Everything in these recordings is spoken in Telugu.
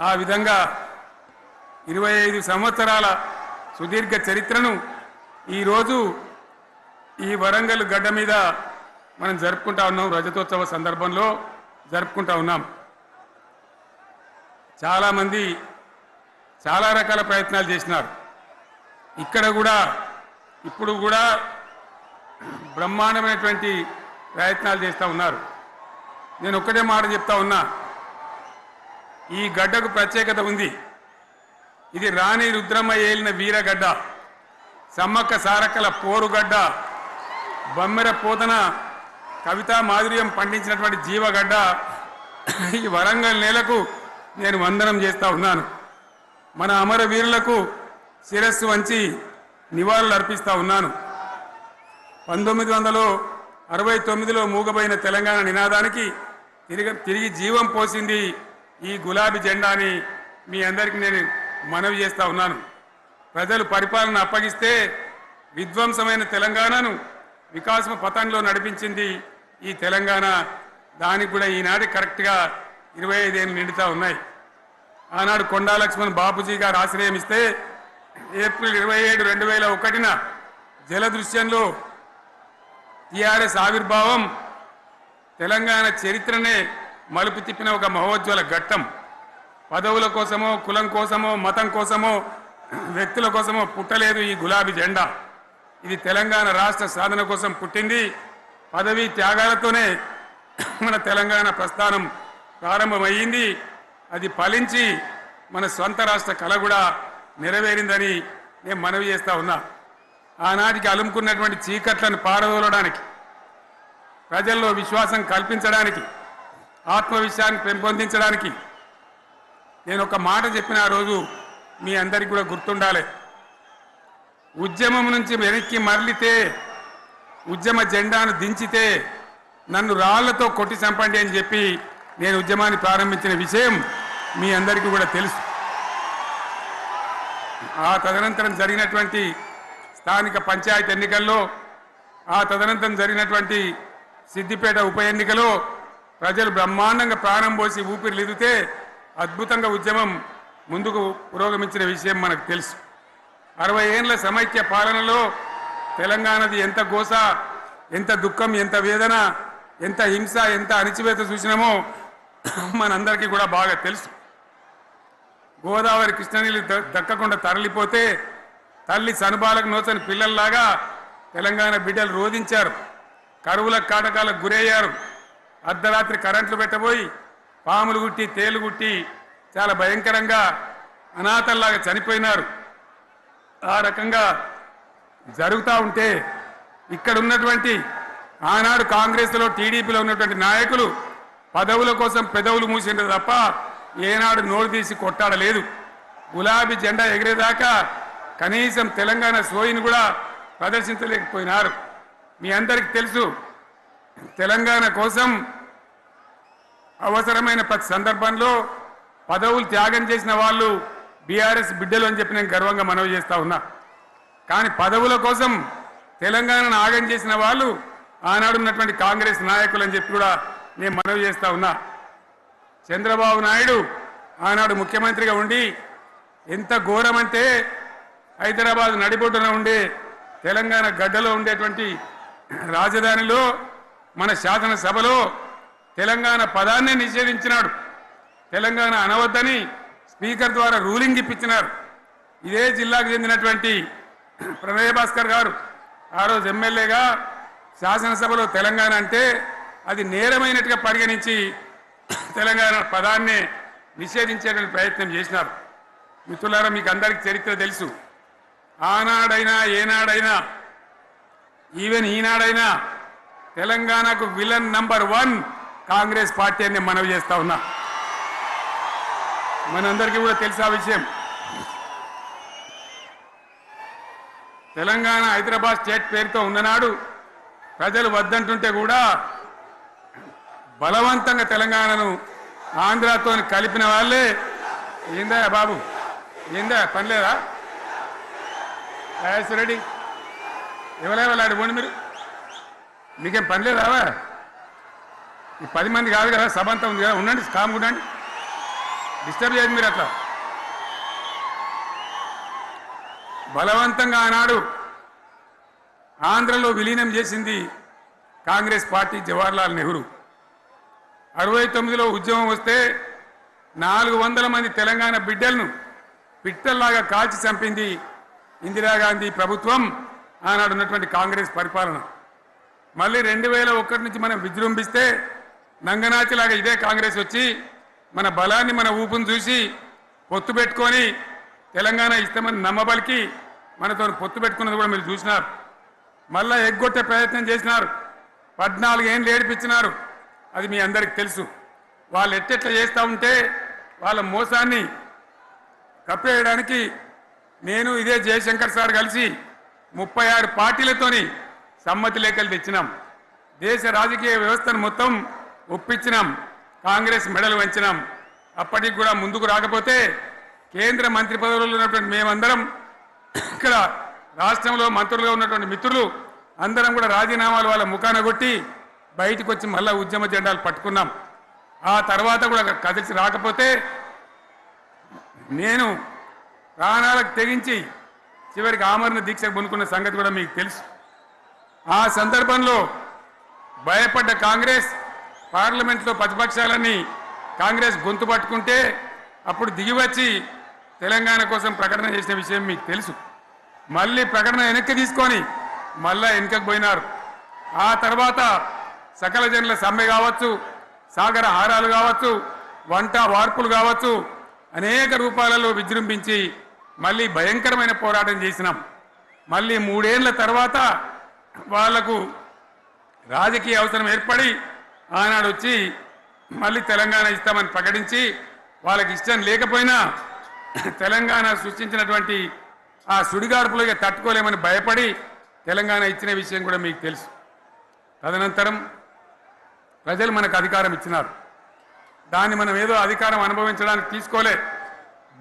ఆ విధంగా 25 సంవత్సరాల సుదీర్ఘ చరిత్రను ఈరోజు ఈ వరంగల్ గడ్డ మీద మనం జరుపుకుంటా ఉన్నాం. రజతోత్సవ సందర్భంలో జరుపుకుంటా ఉన్నాం. చాలామంది చాలా రకాల ప్రయత్నాలు చేసినారు. ఇక్కడ కూడా ఇప్పుడు కూడా బ్రహ్మాండమైనటువంటి ప్రయత్నాలు చేస్తూ ఉన్నారు. నేను ఒక్కటే మాట చెప్తా ఉన్నా, ఈ గడ్డకు ప్రత్యేకత ఉంది. ఇది రాణి రుద్రమ్మ ఏలిన వీరగడ్డ, సమ్మక్క సారక్కల పోరుగడ్డ, బమ్మెర పోతన కవితా మాధుర్యం పండించినటువంటి జీవగడ్డ. ఈ వరంగల్ నేలకు నేను వందనం చేస్తూ ఉన్నాను. మన అమరవీరులకు శిరస్సు వంచి నివాళులు అర్పిస్తూ ఉన్నాను. 1969లో మూగబోయిన తెలంగాణ నినాదానికి తిరిగి జీవం పోసింది ఈ గులాబీ జెండా అని మీ అందరికీ నేను మనవి చేస్తూ ఉన్నాను. ప్రజలు పరిపాలన అప్పగిస్తే విధ్వంసమైన తెలంగాణను వికాస పథంలో నడిపించింది ఈ తెలంగాణ. దానికి కూడా ఈనాటి కరెక్ట్గా 25 ఏళ్ళు నిండుతూ ఉన్నాయి. ఆనాడు కొండా లక్ష్మణ్ బాపూజీ గారు ఆశ్రయం ఇస్తే ఏప్రిల్ 27, 2001న జలదృశ్యంలో టీఆర్ఎస్ ఆవిర్భావం తెలంగాణ చరిత్రనే మలుపు తిప్పిన ఒక మహోజ్వల ఘట్టం. పదవుల కోసమో, కులం కోసమో, మతం కోసమో, వ్యక్తుల కోసమో పుట్టలేదు ఈ గులాబీ జెండా. ఇది తెలంగాణ రాష్ట్ర సాధన కోసం పుట్టింది. పదవీ త్యాగాలతోనే మన తెలంగాణ ప్రస్థానం ప్రారంభమయ్యింది. అది ఫలించి మన స్వంత రాష్ట్ర కళ కూడా నెరవేరిందని నేను మనవి చేస్తూ ఉన్నా. ఆనాటికి అలుముకున్నటువంటి చీకట్లను పారదోలడానికి, ప్రజల్లో విశ్వాసం కల్పించడానికి, ఆత్మవిశ్వాసాన్ని పెంపొందించడానికి నేను ఒక మాట చెప్పిన ఆ రోజు మీ అందరికీ కూడా గుర్తుండాలి. ఉద్యమం నుంచి వెనక్కి మరలితే, ఉద్యమ జెండాను దించితే నన్ను రాళ్లతో కొట్టి చంపండి అని చెప్పి నేను ఉద్యమాన్ని ప్రారంభించిన విషయం మీ అందరికీ కూడా తెలుసు. ఆ తదనంతరం జరిగినటువంటి స్థానిక పంచాయతీ ఎన్నికల్లో, ఆ తదనంతరం జరిగినటువంటి సిద్దిపేట ఉప ఎన్నికలో ప్రజలు బ్రహ్మాండంగా ప్రాణం పోసి ఊపిరిలిదితే అద్భుతంగా ఉద్యమం ముందుకు పురోగమించిన విషయం మనకు తెలుసు. 60 ఏళ్ల సమైక్య పాలనలో తెలంగాణది ఎంత గోస, ఎంత దుఃఖం, ఎంత వేదన, ఎంత హింస, ఎంత అణిచివేత చూసినామో మనందరికీ కూడా బాగా తెలుసు. గోదావరి కృష్ణనీళ్ళు దక్కకుండా తరలిపోతే తల్లి సనుబాలకు నోచని పిల్లల్లాగా తెలంగాణ బిడ్డలు రోధించారు. కరువుల కాటకాలకు గురయ్యారు. అర్ధరాత్రి కరెంట్లు పెట్టబోయి పాములు గుట్టి, తేలు గుట్టి చాలా భయంకరంగా అనాథల్లాగా చనిపోయినారు. ఆ రకంగా జరుగుతూ ఉంటే ఇక్కడ ఉన్నటువంటి ఆనాడు కాంగ్రెస్లో, టీడీపీలో ఉన్నటువంటి నాయకులు పదవుల కోసం పెదవులు మూసిండ్రు తప్ప ఏనాడు నోరు తీసి కొట్టాడలేదు. గులాబీ జెండా ఎగిరేదాకా కనీసం తెలంగాణ సోయిని కూడా ప్రదర్శించలేకపోయినారు. మీ అందరికీ తెలుసు, తెలంగాణ కోసం అవసరమైన ప్రతి సందర్భంలో పదవులు త్యాగం చేసిన వాళ్ళు బీఆర్ఎస్ బిడ్డలు అని చెప్పి నేను గర్వంగా మనవి చేస్తూ ఉన్నా. కానీ పదవుల కోసం తెలంగాణను ఆగం చేసిన వాళ్ళు ఆనాడు ఉన్నటువంటి కాంగ్రెస్ నాయకులు అని చెప్పి కూడా నేను మనవి చేస్తూ ఉన్నా. చంద్రబాబు నాయుడు ఆనాడు ముఖ్యమంత్రిగా ఉండి ఎంత ఘోరమంటే హైదరాబాద్ నడిబొడ్డున ఉండే తెలంగాణ గడ్డలో ఉండేటువంటి రాజధానిలో మన శాసనసభలో తెలంగాణ పదాన్నే నిషేధించినాడు. తెలంగాణ అనవద్దని స్పీకర్ ద్వారా రూలింగ్ ఇప్పించినారు. ఇదే జిల్లాకు చెందినటువంటి ప్రణయ్ భాస్కర్ గారు ఆ రోజు ఎమ్మెల్యేగా శాసనసభలో తెలంగాణ అంటే అది నేరమైనట్టుగా పరిగణించి తెలంగాణ పదాన్ని నిషేధించేటువంటి ప్రయత్నం చేసినారు. మిత్రులారా, మీకు అందరికీ చరిత్ర తెలుసు. ఆనాడైనా, ఏనాడైనా, ఈవెన్ ఈనాడైనా తెలంగాణకు విలన్ నంబర్ 1 కాంగ్రెస్ పార్టీ అని మనవి చేస్తా ఉన్నా. మనందరికీ కూడా తెలుసా విషయం. తెలంగాణ హైదరాబాద్ స్టేట్ పేరుతో ఉన్ననాడు ప్రజలు వద్దంటుంటే కూడా బలవంతంగా తెలంగాణను ఆంధ్రాతో కలిపిన వాళ్ళే. ఏందా బాబు, ఏందా పని లేదా? రెడ్డి ఎవరెవరు పోండి, మీరు మీకేం పని లేదావా? ఈ 10 మంది కాదు కదా, సభ అంతా ఉంది కదా, ఉండండి, కామ్గా ఉండండి. డిస్టర్బ్ చేయదు మీరు అట్లా. బలవంతంగా ఆనాడు ఆంధ్రలో విలీనం చేసింది కాంగ్రెస్ పార్టీ, జవహర్లాల్ నెహ్రూ. 69లో ఉద్యమం వస్తే 400 మంది తెలంగాణ బిడ్డలను పిట్టల్లాగా కాల్చి చంపింది ఇందిరాగాంధీ ప్రభుత్వం, ఆనాడు ఉన్నటువంటి కాంగ్రెస్ పరిపాలన. మళ్ళీ 2001 నుంచి మనం విజృంభిస్తే నంగనాచిలాగా ఇదే కాంగ్రెస్ వచ్చి మన బలాన్ని మన ఊపును చూసి పొత్తు పెట్టుకొని తెలంగాణ ఇస్తామని నమ్మబలికి మనతో పొత్తు పెట్టుకున్నది కూడా మీరు చూసినారు. మళ్ళా ఎగ్గొట్టే ప్రయత్నం చేసినారు, 14 ఏళ్ళు ఏడిపించినారు. అది మీ అందరికి తెలుసు. వాళ్ళు ఎట్టెట్లా చేస్తూ ఉంటే వాళ్ళ మోసాన్ని కప్పేయడానికి నేను ఇదే జయశంకర్ సార్ కలిసి 36 పార్టీలతోని సమ్మతి లేఖలు తెచ్చినాం. దేశ రాజకీయ వ్యవస్థను మొత్తం ఒప్పించినాం, కాంగ్రెస్ మెడలు వంచినాం. అప్పటికి కూడా ముందుకు రాకపోతే కేంద్ర మంత్రి పదవుల్లో ఉన్నటువంటి మేమందరం, ఇక్కడ రాష్ట్రంలో మంత్రులుగా ఉన్నటువంటి మిత్రులు అందరం కూడా రాజీనామాలు వాళ్ళ ముఖాన కొట్టి బయటకు వచ్చి మళ్ళా ఉద్యమ జెండాలు పట్టుకున్నాం. ఆ తర్వాత కూడా కదిలిసి రాకపోతే నేను ప్రాణాలకు తెగించి చివరికి ఆమరణ దీక్షకు పొందుకున్న సంగతి కూడా మీకు తెలుసు. ఆ సందర్భంలో భయపడ్డ కాంగ్రెస్ పార్లమెంట్లో ప్రతిపక్షాలన్నీ కాంగ్రెస్ గొంతు పట్టుకుంటే అప్పుడు దిగివచ్చి తెలంగాణ కోసం ప్రకటన చేసిన విషయం మీకు తెలుసు. మళ్ళీ ప్రకటన వెనక్కి తీసుకొని మళ్ళా వెనుకకు పోయినారు. ఆ తర్వాత సకల జనుల సమ్మె కావచ్చు, సాగర హారాలు కావచ్చు, వంట వార్పులు కావచ్చు, అనేక రూపాలలో విజృంభించి మళ్ళీ భయంకరమైన పోరాటం చేసినాం. మళ్ళీ 3 ఏళ్ల తర్వాత వాళ్లకు రాజకీయ అవసరం ఏర్పడి ఆనాడు వచ్చి మళ్ళీ తెలంగాణ ఇస్తామని ప్రకటించి వాళ్ళకి ఇష్టం లేకపోయినా తెలంగాణ సృష్టించినటువంటి ఆ సుడిగాడుపులుగా తట్టుకోలేమని భయపడి తెలంగాణ ఇచ్చిన విషయం కూడా మీకు తెలుసు. తదనంతరం ప్రజలు మనకు అధికారం ఇచ్చినారు. దాన్ని మనం ఏదో అధికారం అనుభవించడానికి తీసుకోలే,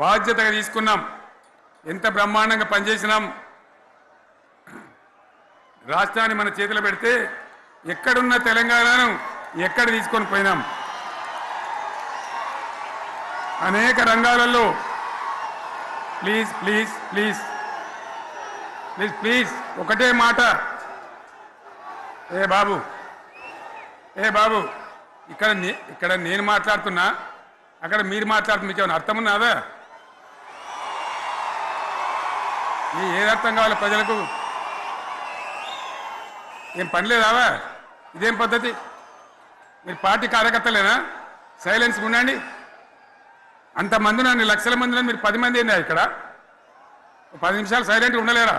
బాధ్యతగా తీసుకున్నాం. ఎంత బ్రహ్మాండంగా పనిచేసినాం. రాష్ట్రాన్ని మన చేతిలో పెడితే ఎక్కడున్న తెలంగాణను ఎక్కడ తీసుకొని పోయినాం. అనేక రంగాలలో please please please please please ఒకటే మాట, ఏ బాబు ఇక్కడ నేను మాట్లాడుతున్నా, అక్కడ మీరు మాట్లాడుతున్నా, మీకు ఏమైనా అర్థం ఉన్నదా? ఏది అర్థం కావాలి ప్రజలకు? ఏం పని లేదావా? ఇదేం పద్ధతి? మీరు పార్టీ కార్యకర్తలేనా? సైలెన్స్ ఉండండి. అంతమంది నన్ను లక్షల మంది మీరు 10 మంది ఏందా ఇక్కడ? 10 నిమిషాలు సైలెంట్గా ఉండలేరా?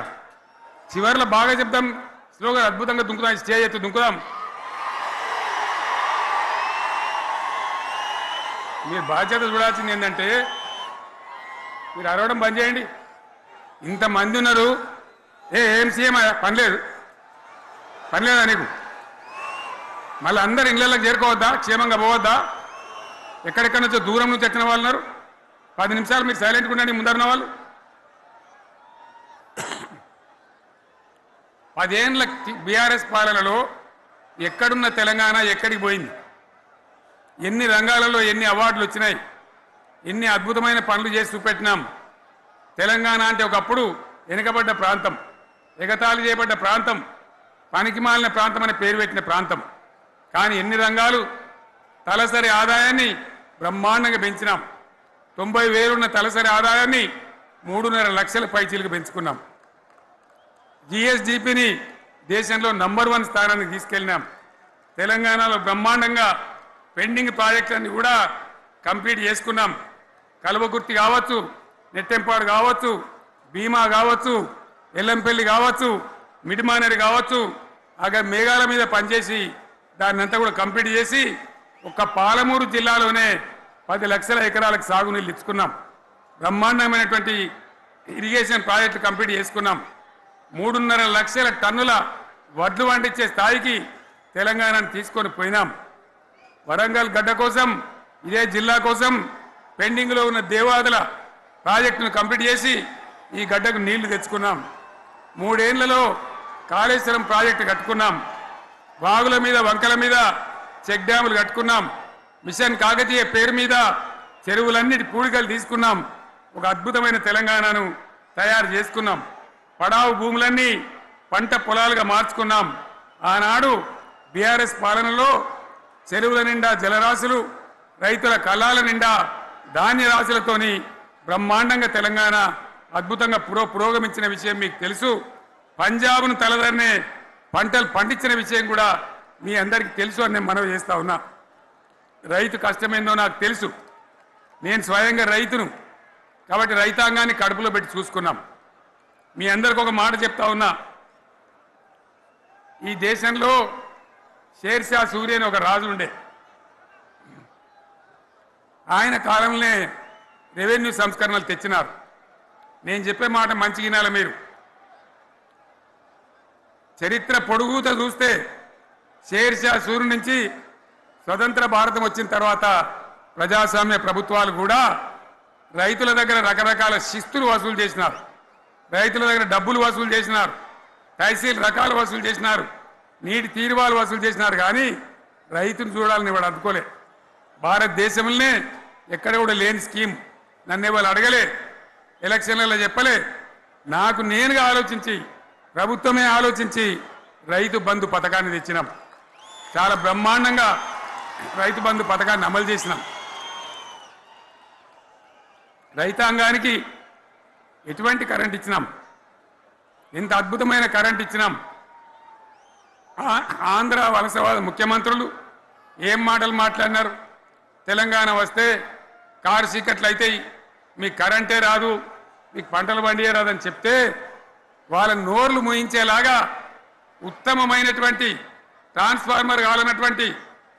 చివరిలో బాగా చెప్తాం, స్లోగా అద్భుతంగా దుంకుదాం, స్టేజ్ ఎత్తి దుంకుదాం. మీరు బాధ్యత చూడాల్సింది ఏంటంటే మీరు అరవడం బంద్ చేయండి. ఇంతమంది ఉన్నారు, ఏం సీఎం పనిలేదా నీకు? మళ్ళీ అందరు ఇళ్ళకి చేరుకోవద్దా? క్షేమంగా పోవద్దా? ఎక్కడెక్కడి నుంచో దూరం నుంచి ఎక్కిన వాళ్ళు ఉన్నారు. 10 నిమిషాలు మీరు సైలెంట్గా ఉండండి. ముందరున్న వాళ్ళు 10 ఏళ్ళ బీఆర్ఎస్ పాలనలో ఎక్కడున్న తెలంగాణ ఎక్కడికి పోయింది? ఎన్ని రంగాలలో ఎన్ని అవార్డులు వచ్చినాయి? ఎన్ని అద్భుతమైన పనులు చేసి చూపెట్టినాం. తెలంగాణ అంటే ఒకప్పుడు వెనుకబడ్డ ప్రాంతం, ఎగతాళి చేయబడ్డ ప్రాంతం, పనికిమాలిన ప్రాంతం అనే పేరు పెట్టిన ప్రాంతం. కానీ ఎన్ని రంగాలు, తలసరి ఆదాయాన్ని బ్రహ్మాండంగా పెంచినాం. 90,000 ఉన్న తలసరి ఆదాయాన్ని 3.5 లక్షల పైచీలకు పెంచుకున్నాం. జిఎస్డిపిని దేశంలో నంబర్ 1 స్థానానికి తీసుకెళ్ళినాం. తెలంగాణలో బ్రహ్మాండంగా పెండింగ్ ప్రాజెక్టులన్నీ కూడా కంప్లీట్ చేసుకున్నాం. కల్వకుర్తి కావచ్చు, నెట్టెంపాడు కావచ్చు, భీమా కావచ్చు, ఎల్లంపల్లి కావచ్చు, మిడిమానేరు కావచ్చు, అక్కడ మేఘాల మీద పనిచేసి దాన్ని అంతా కూడా కంప్లీట్ చేసి ఒక్క పాలమూరు జిల్లాలోనే 10 లక్షల ఎకరాలకు సాగునీళ్ళు ఇచ్చుకున్నాం. బ్రహ్మాండమైనటువంటి ఇరిగేషన్ ప్రాజెక్టు కంప్లీట్ చేసుకున్నాం. 3.5 లక్షల టన్నుల వడ్లు పండించే స్థాయికి తెలంగాణను తీసుకొని పోయినాం. వరంగల్ గడ్డ కోసం, ఇదే జిల్లా కోసం పెండింగ్లో ఉన్న దేవాదుల ప్రాజెక్టును కంప్లీట్ చేసి ఈ గడ్డకు నీళ్లు తెచ్చుకున్నాం. 3 ఏళ్లలో కాళేశ్వరం ప్రాజెక్టు కట్టుకున్నాం. వాగుల మీద వంకల మీద చెక్ డ్యాములు కట్టుకున్నాం. మిషన్ కాకతీయ పేరు మీద చెరువులన్నిటి పూడికలు తీసుకున్నాం. ఒక అద్భుతమైన తెలంగాణను తయారు చేసుకున్నాం. పడావు భూములన్నీ పంట పొలాలుగా మార్చుకున్నాం. ఆనాడు బీఆర్ఎస్ పాలనలో చెరువుల నిండా జలరాశులు, రైతుల కళ్ళాల నిండా ధాన్య రాశులతోని బ్రహ్మాండంగా తెలంగాణ అద్భుతంగా పురోగమించిన విషయం మీకు తెలుసు. పంజాబ్ను తలదన్నే పంటలు పండించిన విషయం కూడా మీ అందరికీ తెలుసు అని నేను మనవి చేస్తా ఉన్నా. రైతు కష్టమేందో నాకు తెలుసు. నేను స్వయంగా రైతును కాబట్టి రైతాంగాన్ని కడుపులో పెట్టి చూసుకున్నాం. మీ అందరికి ఒక మాట చెప్తా ఉన్నా. ఈ దేశంలో షేర్షా సూరి అని ఒక రాజు ఉండే. ఆయన కాలంలోనే రెవెన్యూ సంస్కరణలు తెచ్చినారు. నేను చెప్పే మాట మంచి వినాలి మీరు. చరిత్ర పొడుగుతో చూస్తే షేర్షా సూరి నుంచి స్వతంత్ర భారతం వచ్చిన తర్వాత ప్రజాస్వామ్య ప్రభుత్వాలు కూడా రైతుల దగ్గర రకరకాల శిస్తులు వసూలు చేసినారు. రైతుల దగ్గర డబ్బులు వసూలు చేసినారు. తహసీల్ రకాలు వసూలు చేసినారు. నీటి తీరువాలు వసూలు చేసినారు. కానీ రైతును చూడాలని వాడు అందుకోలే. భారతదేశంలోనే ఎక్కడ కూడా లేని స్కీమ్. నన్ను వాళ్ళు అడగలే, ఎలక్షన్లలో చెప్పలే. నాకు నేనుగా ఆలోచించి, ప్రభుత్వమే ఆలోచించి రైతు బంధు పథకాన్ని తెచ్చినాం. చాలా బ్రహ్మాండంగా రైతు బంధు పథకాన్ని అమలు చేసినాం. రైతాంగానికి ఎటువంటి కరెంట్ ఇచ్చినాం, ఎంత అద్భుతమైన కరెంట్ ఇచ్చినాం. ఆంధ్ర వలసవాద ముఖ్యమంత్రులు ఏం మాటలు మాట్లాడినారు. తెలంగాణ వస్తే కారు చీకట్లు అవుతాయి, మీకు కరెంటే రాదు, మీకు పంటలు పండియే రాదని చెప్తే వాళ్ళ నోర్లు మోయించేలాగా ఉత్తమమైనటువంటి ట్రాన్స్ఫార్మర్ కావాలన్నటువంటి,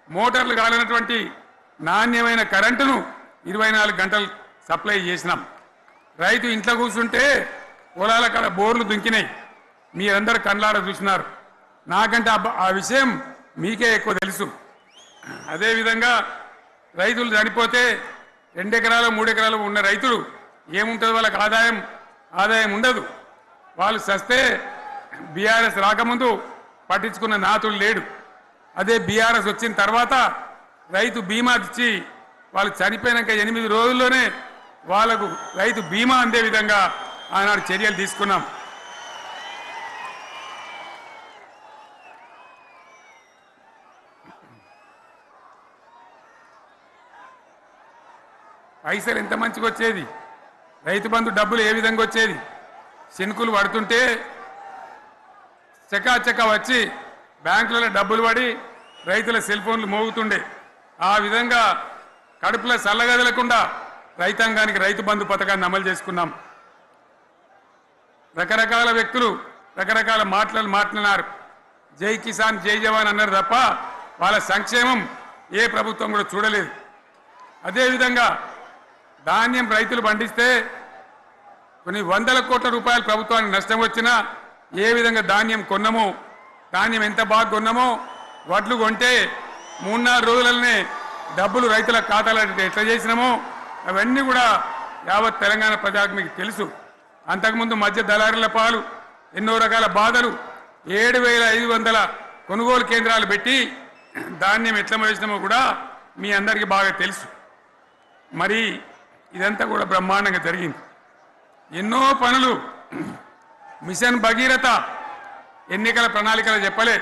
మోటార్లు కావాలన్నటువంటి నాణ్యమైన కరెంటును 24 గంటలు సప్లై చేసినాం. రైతు ఇంట్లో కూర్చుంటే పొలాల కాడ బోర్లు దుంకినాయి. మీరందరూ కళ్ళారా చూసినారు. నాకంటే ఆ విషయం మీకే ఎక్కువ తెలుసు. అదేవిధంగా రైతులు చనిపోతే 2 ఎకరాలు 3 ఎకరాలు ఉన్న రైతులు ఏముంటుంది, వాళ్ళకి ఆదాయం ఉండదు. వాళ్ళు చస్తే బీఆర్ఎస్ రాకముందు పట్టించుకున్న నాతుడు లేడు. అదే బీఆర్ఎస్ వచ్చిన తర్వాత రైతు బీమా ఇచ్చి వాళ్ళు చనిపోయినాక 8 రోజుల్లోనే వాళ్లకు రైతు బీమా అందే విధంగా ఆనాడు చర్యలు తీసుకున్నాం. పైసలు ఎంత మంచిగా వచ్చేది, రైతు బంధు డబ్బులు ఏ విధంగా వచ్చేది. శనుకులు పడుతుంటే చకాచక వచ్చి బ్యాంకులలో డబ్బులు పడి రైతుల సెల్ ఫోన్లు మోగుతుండే. ఆ విధంగా కడుపులో చల్లగదలకుండా రైతాంగానికి రైతు బంధు పథకాన్ని అమలు చేసుకున్నాం. రకరకాల వ్యక్తులు రకరకాల మాటలు మాట్లాడినారు. జై కిసాన్ జై జవాన్ అన్నారు తప్ప వాళ్ళ సంక్షేమం ఏ ప్రభుత్వం కూడా చూడలేదు. అదేవిధంగా ధాన్యం రైతులు పండిస్తే కొన్ని 100 కోట్ల రూపాయలు ప్రభుత్వానికి నష్టం వచ్చినా ఏ విధంగా ధాన్యం కొన్నామో, ధాన్యం ఎంత బాగా కొన్నామో, వడ్లు కొంటే 3-4 రోజులనే డబ్బులు రైతుల ఖాతాలో ఎట్లా చేసినామో అవన్నీ కూడా యావత్ తెలంగాణ ప్రజానికి తెలుసు. అంతకుముందు మధ్య దళారుల పాలు ఎన్నో రకాల బాధలు, 7,500 కొనుగోలు కేంద్రాలు పెట్టి ధాన్యం ఎట్లా వేసినామో కూడా మీ అందరికీ బాగా తెలుసు. మరి ఇదంతా కూడా బ్రహ్మాండంగా జరిగింది. ఎన్నో పనులు, మిషన్ భగీరథ ఎన్నికల ప్రణాళికలు చెప్పలే,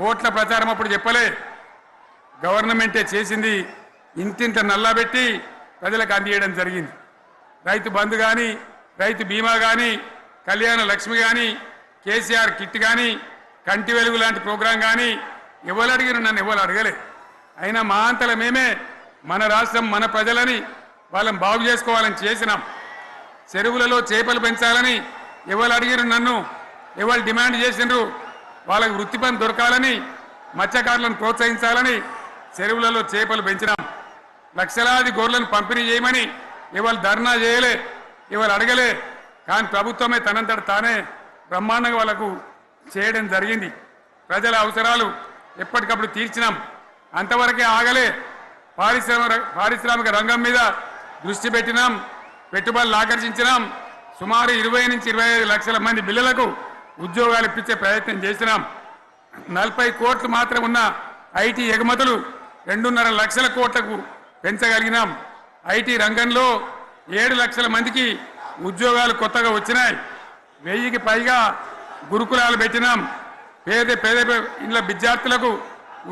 ఓట్ల ప్రచారం అప్పుడు చెప్పలే, గవర్నమెంటే చేసింది. ఇంటింట నల్లబెట్టి ప్రజలకు అందియడం జరిగింది. రైతు బంధు కానీ, రైతు బీమా కానీ, కళ్యాణ లక్ష్మి కానీ, కేసీఆర్ కిట్ కానీ, కంటి వెలుగు లాంటి ప్రోగ్రాం కానీ ఎవరు అడిగిన నన్ను ఎవరు అడగలే. అయినా మా అంతల మేమే మన రాష్ట్రం మన ప్రజలని వాళ్ళని బాగు చేసుకోవాలని చేసినాం. చెరువులలో చేపలు పెంచాలని ఎవరు అడిగిన నన్ను, ఎవరు డిమాండ్ చేసిండ్రు, వాళ్ళకి వృత్తి పని దొరకాలని, మత్స్యకారులను ప్రోత్సహించాలని చెరువులలో చేపలు పెంచినాం. లక్షలాది గొర్రెలను పంపిణీ చేయమని ఎవరు ధర్నా చేయలే, ఎవరు అడగలే. కానీ ప్రభుత్వమే తనంతట తానే బ్రహ్మాండంగా వాళ్ళకు చేయడం జరిగింది. ప్రజల అవసరాలు ఎప్పటికప్పుడు తీర్చినాం. అంతవరకే ఆగలే. పారిశ్రామిక రంగం మీద దృష్టి పెట్టినాం, పెట్టుబడులు ఆకర్షించినాం. సుమారు 20 నుంచి 25 లక్షల మంది పిల్లలకు ఉద్యోగాలు ఇప్పించే ప్రయత్నం చేసినాం. 40 కోట్లు మాత్రం ఉన్న ఐటీ ఎగుమతులు 2.5 లక్షల కోట్లకు పెంచగలిగినాం. ఐటీ రంగంలో 7 లక్షల మందికి ఉద్యోగాలు కొత్తగా వచ్చినాయి. 1000కి పైగా గురుకులాలు పెట్టినాం. పేద ఇండ్ల విద్యార్థులకు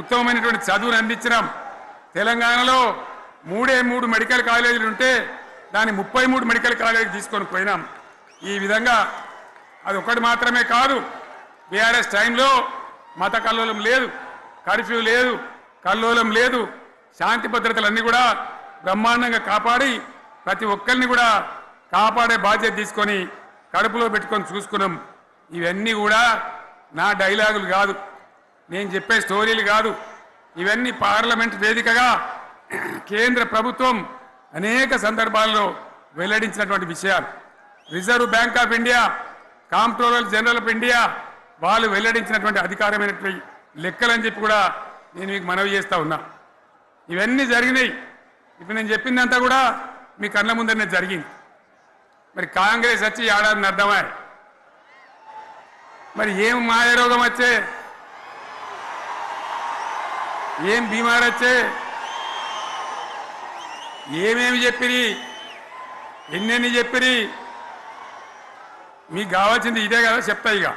ఉత్తమమైనటువంటి చదువును అందించినాం. తెలంగాణలో 3 మెడికల్ కాలేజీలు ఉంటే దాన్ని 33 మెడికల్ కాలేజీకి తీసుకొని పోయినాం. ఈ విధంగా అది ఒకటి మాత్రమే కాదు, బీఆర్ఎస్ టైంలో మత కల్లోలం లేదు, కర్ఫ్యూ లేదు, కల్లోలం లేదు, శాంతి భద్రతలన్నీ కూడా బ్రహ్మాండంగా కాపాడి ప్రతి ఒక్కరిని కూడా కాపాడే బాధ్యత తీసుకొని కడుపులో పెట్టుకొని చూసుకున్నాం. ఇవన్నీ కూడా నా డైలాగులు కాదు, నేను చెప్పే స్టోరీలు కాదు, ఇవన్నీ పార్లమెంట్ వేదికగా కేంద్ర ప్రభుత్వం అనేక సందర్భాల్లో వెల్లడించినటువంటి విషయాలు. Reserve bank of India, comptroller general of India వాళ్ళు వెల్లడించినటువంటి అధికారమైనటువంటి లెక్కలని చెప్పి కూడా నేను మీకు మనవి చేస్తా ఉన్నా. ఇవన్నీ జరిగినాయి. ఇప్పుడు నేను చెప్పిందంతా కూడా మీ కళ్ళ ముందరనే జరిగింది. మరి కాంగ్రెస్ వచ్చి ఏడాదిని అర్థమా? మరి ఏం మాయరోగం వచ్చే, ఏం బీమారు వచ్చే, ఏమేమి చెప్పిరి, ఎన్నెన్ని చెప్పిరి, మీకు కావాల్సింది ఇదే కదా, చెప్తా. ఇక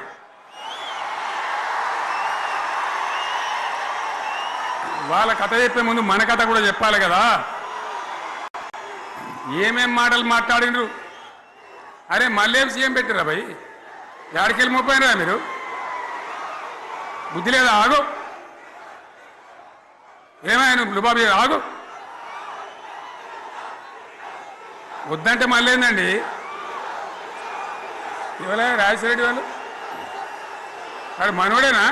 వాళ్ళ కథ చెప్పే ముందు మన కథ కూడా చెప్పాలి కదా. ఏమేం మాటలు మాట్లాడినరు? అరే మళ్ళేం సీఎం పెట్టిరా భయ్, ఎక్కడికెళ్ళి మోపోయినరా మీరు? బుద్ధి లేదా? ఆగు, ఏమైనా లుబాబీ ఆగు, వద్దంటే మళ్ళీ ఏందండి ఇవాళ రాజశేఖర రెడ్డి వాళ్ళు మరి మనోడేనా?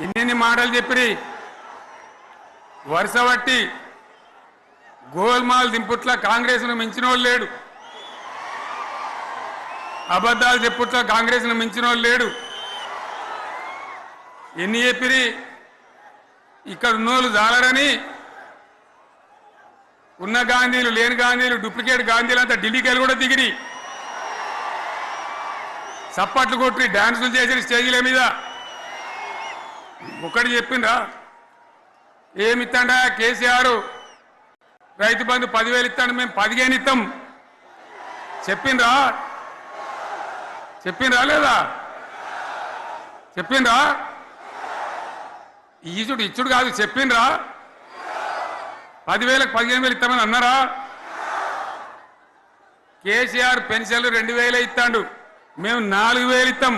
ఇన్ని మాటలు చెప్పి వరుస బట్టి గోల్మాల్ దింపుట్ల కాంగ్రెస్ను మించిన వాళ్ళు లేడు, అబద్ధాలు చెప్పుట్ల కాంగ్రెస్ను మించిన వాళ్ళు లేడు. ఎన్ని చెప్పిరి? ఇక్కడ ఉన్నోళ్ళు జాలరని ఉన్న గాంధీలు, లేని గాంధీలు, డూప్లికేట్ గాంధీలు అంతా ఢిల్లీకి కూడా దిగిరి, చప్పట్లు కొట్టి డాన్సులు చేసిన స్టేజీల మీద. ఒకటి చెప్పిండ్రా? ఏమిత్తాడా కేసీఆర్? రైతు బంధు 10,000 ఇస్తాడు, మేము 15 ఇస్తాం. చెప్పిండ్రా? చెప్పిండ్రా లేదా? చెప్పిండ్రా? ఇచ్చుడు కాదు, చెప్పిండ్రా? 10,000కి 15,000 ఇస్తామని అన్నారా? కేసీఆర్ పెన్షన్లు 2,000 ఇస్తాడు, మేము 4,000 ఇస్తాం.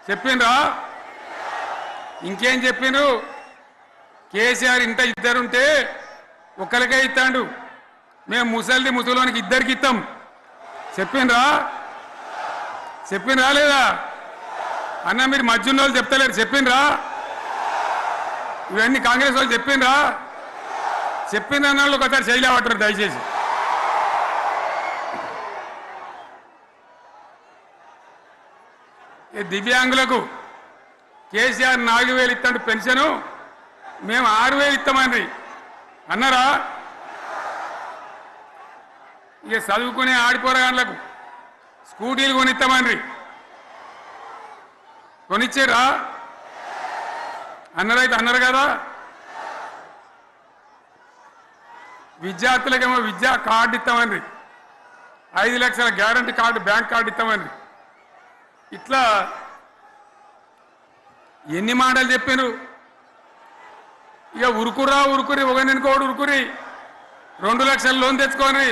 చెప్పిండ్రా? ఇంకేం చెప్పిండ్రు? కేసీఆర్ ఇంట ఇద్దరుంటే ఒకరికే ఇస్తాడు, మేము ముసలోనికి 2కి ఇస్తాం. చెప్పిండ్రా? చెప్పిండ్రా లేదా? అన్న మీరు మధ్యన్న వాళ్ళు చెప్తలేరు, చెప్పిండ్రా? ఇవన్నీ కాంగ్రెస్ వాళ్ళు చెప్పిండ్రా? చెప్పింది అన్న వాళ్ళు ఒకసారి చేయలేవట్టారు దయచేసి. దివ్యాంగులకు కేసీఆర్ 4,000 ఇస్తాడు పెన్షను, మేము 6,000 ఇస్తామండి అన్నారా? ఇక చదువుకునే ఆడిపోరగాళ్ళకు స్కూటీలు కొనిస్తామండి, కొనిచ్చారా? అన్నారైతే అన్నారు కదా. విద్యార్థులకేమో విద్యా కార్డు ఇస్తామండి, 5 లక్షల గ్యారంటీ కార్డు, బ్యాంక్ కార్డు ఇస్తామండి. ఇట్లా ఎన్ని మాటలు చెప్పారు? ఇక ఉరుకురి ఒకరినికోడు ఉరుకురి 2 లక్షల లోన్ తెచ్చుకొని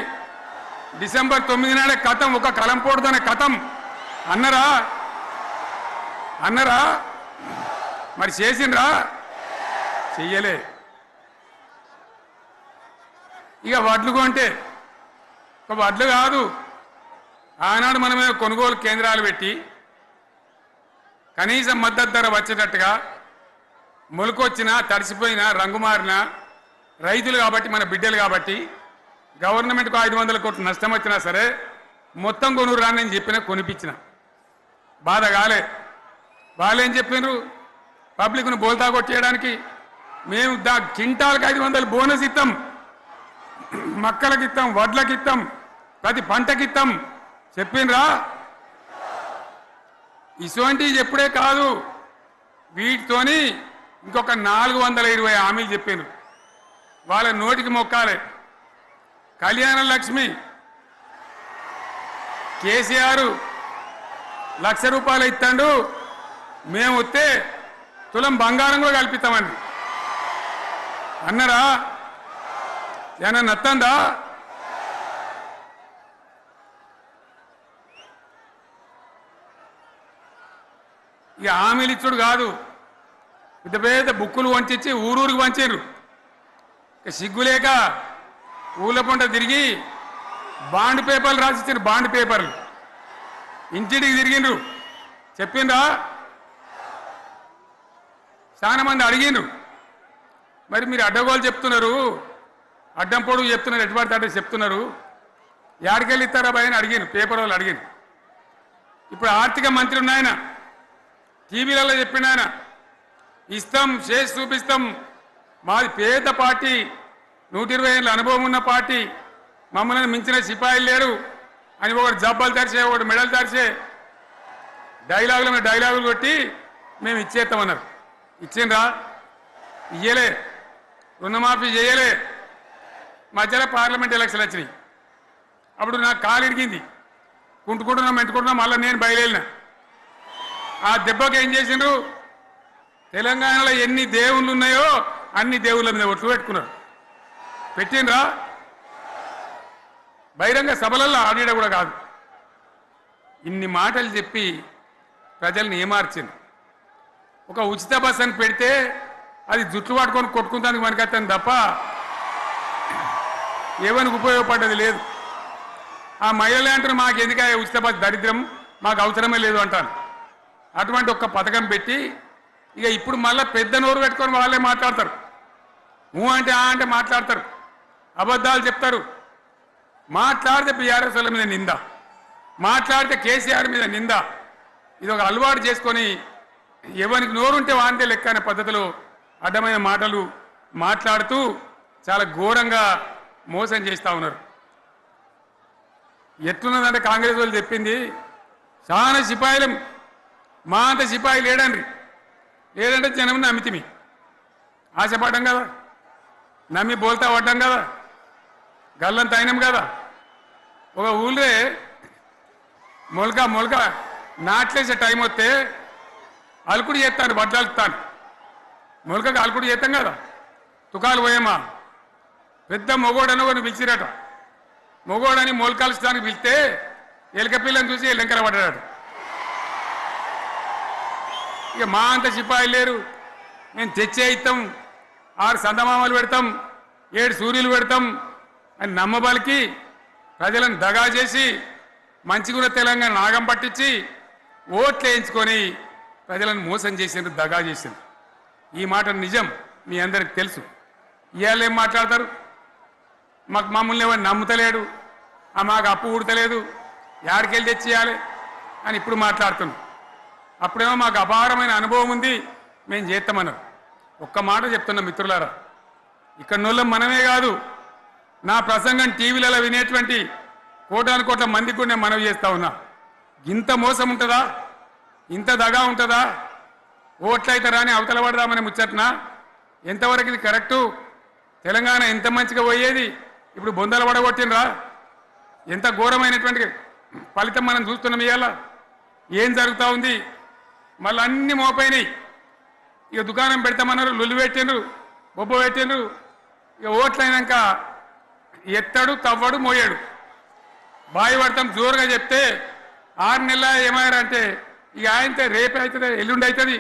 డిసెంబర్ 9 నాడే కథం, ఒక కలంపోడుతోనే కథం అన్నరా? అన్నరా? మరి చేసిండ్రా? చెయ్యలే. ఇక వడ్లు కొంటే ఒక వడ్లు కాదు, ఆనాడు మనమే కొనుగోలు కేంద్రాలు పెట్టి కనీసం మద్దతు ధర వచ్చేటట్టుగా మొలకొచ్చినా, తడిసిపోయినా, రంగు మారినా రైతులు కాబట్టి, మన బిడ్డలు కాబట్టి గవర్నమెంట్కు 500 కోట్లు నష్టం వచ్చినా సరే మొత్తం కొనురు రాని నేను చెప్పినా కొనిపించిన. బాధ కాలే. వాళ్ళేం చెప్పిండ్రు? పబ్లిక్ను బోల్తా కొట్టేయడానికి మేము కింటాలకు 500 బోనస్ ఇస్తాం, మక్కలకి ఇస్తాం, వడ్లకి ఇస్తాం, ప్రతి పంటకి ఇస్తాం. చెప్పిండ్రా? ఇటువంటివి ఎప్పుడే కాదు, వీటితోని ఇంకొక 420 హామీలు చెప్పాను. వాళ్ళ నోటికి మొక్కాలే. కళ్యాణ లక్ష్మి కేసీఆర్ ₹1,00,000 ఇస్తాడు, మేము వస్తే తులం బంగారం కూడా కల్పిస్తామండి అన్నారా? ఏమన్నా నత్తందా? ఇక హామీలు ఇచ్చుడు కాదు, పెద్ద పెద్ద బుక్కులు వంచి ఊరూరికి వంచారు. ఇక సిగ్గులేక ఊళ్ళ పంట తిరిగి బాండ్ పేపర్లు రాసిచ్చారు. బాండ్ పేపర్లు ఇంటింటికి తిరిగిండ్రు. చెప్పిండ్రా? చాలా మంది అడిగిండ్రు. మరి మీరు అడ్డగోలు చెప్తున్నారు, అడ్డం పొడుగు చెప్తున్నారు, ఎటుపడితే అడ్డ చెప్తున్నారు, యాడికెళ్ళి ఇస్తారా భయ అని అడిగిండ్రు. పేపర్ వాళ్ళు అడిగిండ్రు. ఇప్పుడు ఆర్థిక మంత్రి ఉన్నాయన టీవీలలో చెప్పిండు, ఆయన ఇస్తాం చేసి చూపిస్తాం, మాది పేద పార్టీ, 120 ఏళ్ళ అనుభవం ఉన్న పార్టీ, మమ్మల్ని మించిన సిపాయిలు లేరు అని ఒకటి జబ్బలు తెరిచే, ఒకటి మెడలు తెరిచే డైలాగులు కొట్టి మేము ఇచ్చేస్తామన్నారు. ఇచ్చిండ్రా? ఇయ్యలే. రుణమాఫీ చేయలే. మధ్యలో పార్లమెంట్ ఎలక్షన్లు వచ్చినాయి. అప్పుడు నాకు కాలు ఇరిగింది. మెంటుకుంటున్నాం మళ్ళీ నేను బయలుదేరిన. ఆ దెబ్బకి ఏం చేసిండ్రు? తెలంగాణలో ఎన్ని దేవుళ్ళు ఉన్నాయో అన్ని దేవుళ్ళ మీద ఒట్లు పెట్టుకున్నారు. పెట్టిండ్రా? బహిరంగ సభలలో ఆడిడ కూడా కాదు. ఇన్ని మాటలు చెప్పి ప్రజల్ని ఏమార్చింది. ఒక ఉచిత బస్ అని పెడితే అది జుట్లు పట్టుకొని కొట్టుకుంటానికి మనకత్తాను తప్ప ఏమనికి ఉపయోగపడ్డది లేదు. ఆ మహిళలే అంటారు మాకు ఎందుక ఉచిత బస్, దరిద్రం, మాకు అవసరమే లేదు అంటాను. అటువంటి ఒక్క పథకం పెట్టి ఇక ఇప్పుడు మళ్ళీ పెద్ద నోరు పెట్టుకొని వాళ్ళే మాట్లాడతారు. అంటే అంటే మాట్లాడతారు, అబద్ధాలు చెప్తారు. మాట్లాడితే బీఆర్ఎస్ వాళ్ళ మీద నింద, మాట్లాడితే కేసీఆర్ మీద నింద. ఇది ఒక అలవాటు చేసుకొని ఎవరికి నోరుంటే వాంతే లెక్క అనే పద్ధతిలో అడ్డమైన మాటలు మాట్లాడుతూ చాలా ఘోరంగా మోసం చేస్తూ ఉన్నారు. ఎట్లున్నదంటే కాంగ్రెస్ వాళ్ళు చెప్పింది చాలా సిపాయిలం, మా అంత సిపాయి లేడంటే జనం నమ్మితిమి, ఆశపడ్డాం కదా, నమ్మి బోల్తా పడ్డాం కదా, గల్లంత అయినాం కదా. ఒక ఊళ్ళే మొలక నాట్లేసే టైం వస్తే అలుకుడు చేస్తాను, బడ్డాలుతాను. మొలకకు అలుకుడు చేస్తాం కదా, తుకాలు పోయేమా పెద్ద మొగోడని ఒకరిని పిలిచిరట. మొగోడని మొలకాల్చడానికి పిలిస్తే ఎలుక పిల్లని చూసి ఎల్లంకర పడ్డాడు. ఇక మా అంత సిపాయిలు లేరు, మేము తెచ్చే ఇస్తాం, 6 సందమామలు పెడతాం, 7 సూర్యులు పెడతాం అని నమ్మబలికి ప్రజలను దగా చేసి మంచిగున్న తెలంగాణ నాగం పట్టించి ఓట్లు వేయించుకొని ప్రజలను మోసం చేసిండ్రు, దగా చేసిండ్రు. ఈ మాట నిజం, మీ అందరికి తెలుసు. ఇవాళ ఏం మాట్లాడతారు? మమ్మల్ని ఎవరు నమ్ముతలేడు, మాకు అప్పు ఉడతలేదు, యాడికెళ్ళి తెచ్చియాలి అని ఇప్పుడు మాట్లాడుతున్నాం. అప్పుడేమో మాకు అపారమైన అనుభవం ఉంది, మేము చేస్తామన్నారు. ఒక్క మాట చెప్తున్నాం మిత్రులారా, ఇక్కడ నోళ్ళం మనమే కాదు, నా ప్రసంగం టీవీలలో వినేటువంటి కోటాను కోట్ల మందికి కూడా నేను మనవి చేస్తా ఉన్నా. ఇంత మోసం ఉంటుందా? ఇంత దగా ఉంటుందా? ఓట్లయితే రాని అవతల పడదామని ముచ్చట్నా? ఎంతవరకు ఇది కరెక్టు? తెలంగాణ ఎంత మంచిగా పోయేది, ఇప్పుడు బొందలు పడగొట్టినరా? ఎంత ఘోరమైనటువంటి ఫలితం మనం చూస్తున్నాం. ఇవాళ ఏం జరుగుతూ ఉంది? మళ్ళీ అన్ని మోపైనాయి. ఇక దుకాణం పెడతామన్నారు, లొల్లు పెట్టిండ్రు, బొబ్బ పెట్టిండ్రు. ఇక ఓట్లయినాక ఎత్తడు, తవ్వడు, మోయాడు. బాయి పడతాం జోరుగా చెప్తే 6 నెలల ఏమయ్యారంటే ఇక ఆయనతో రేపు అవుతుంది, ఎల్లుండి అవుతుంది,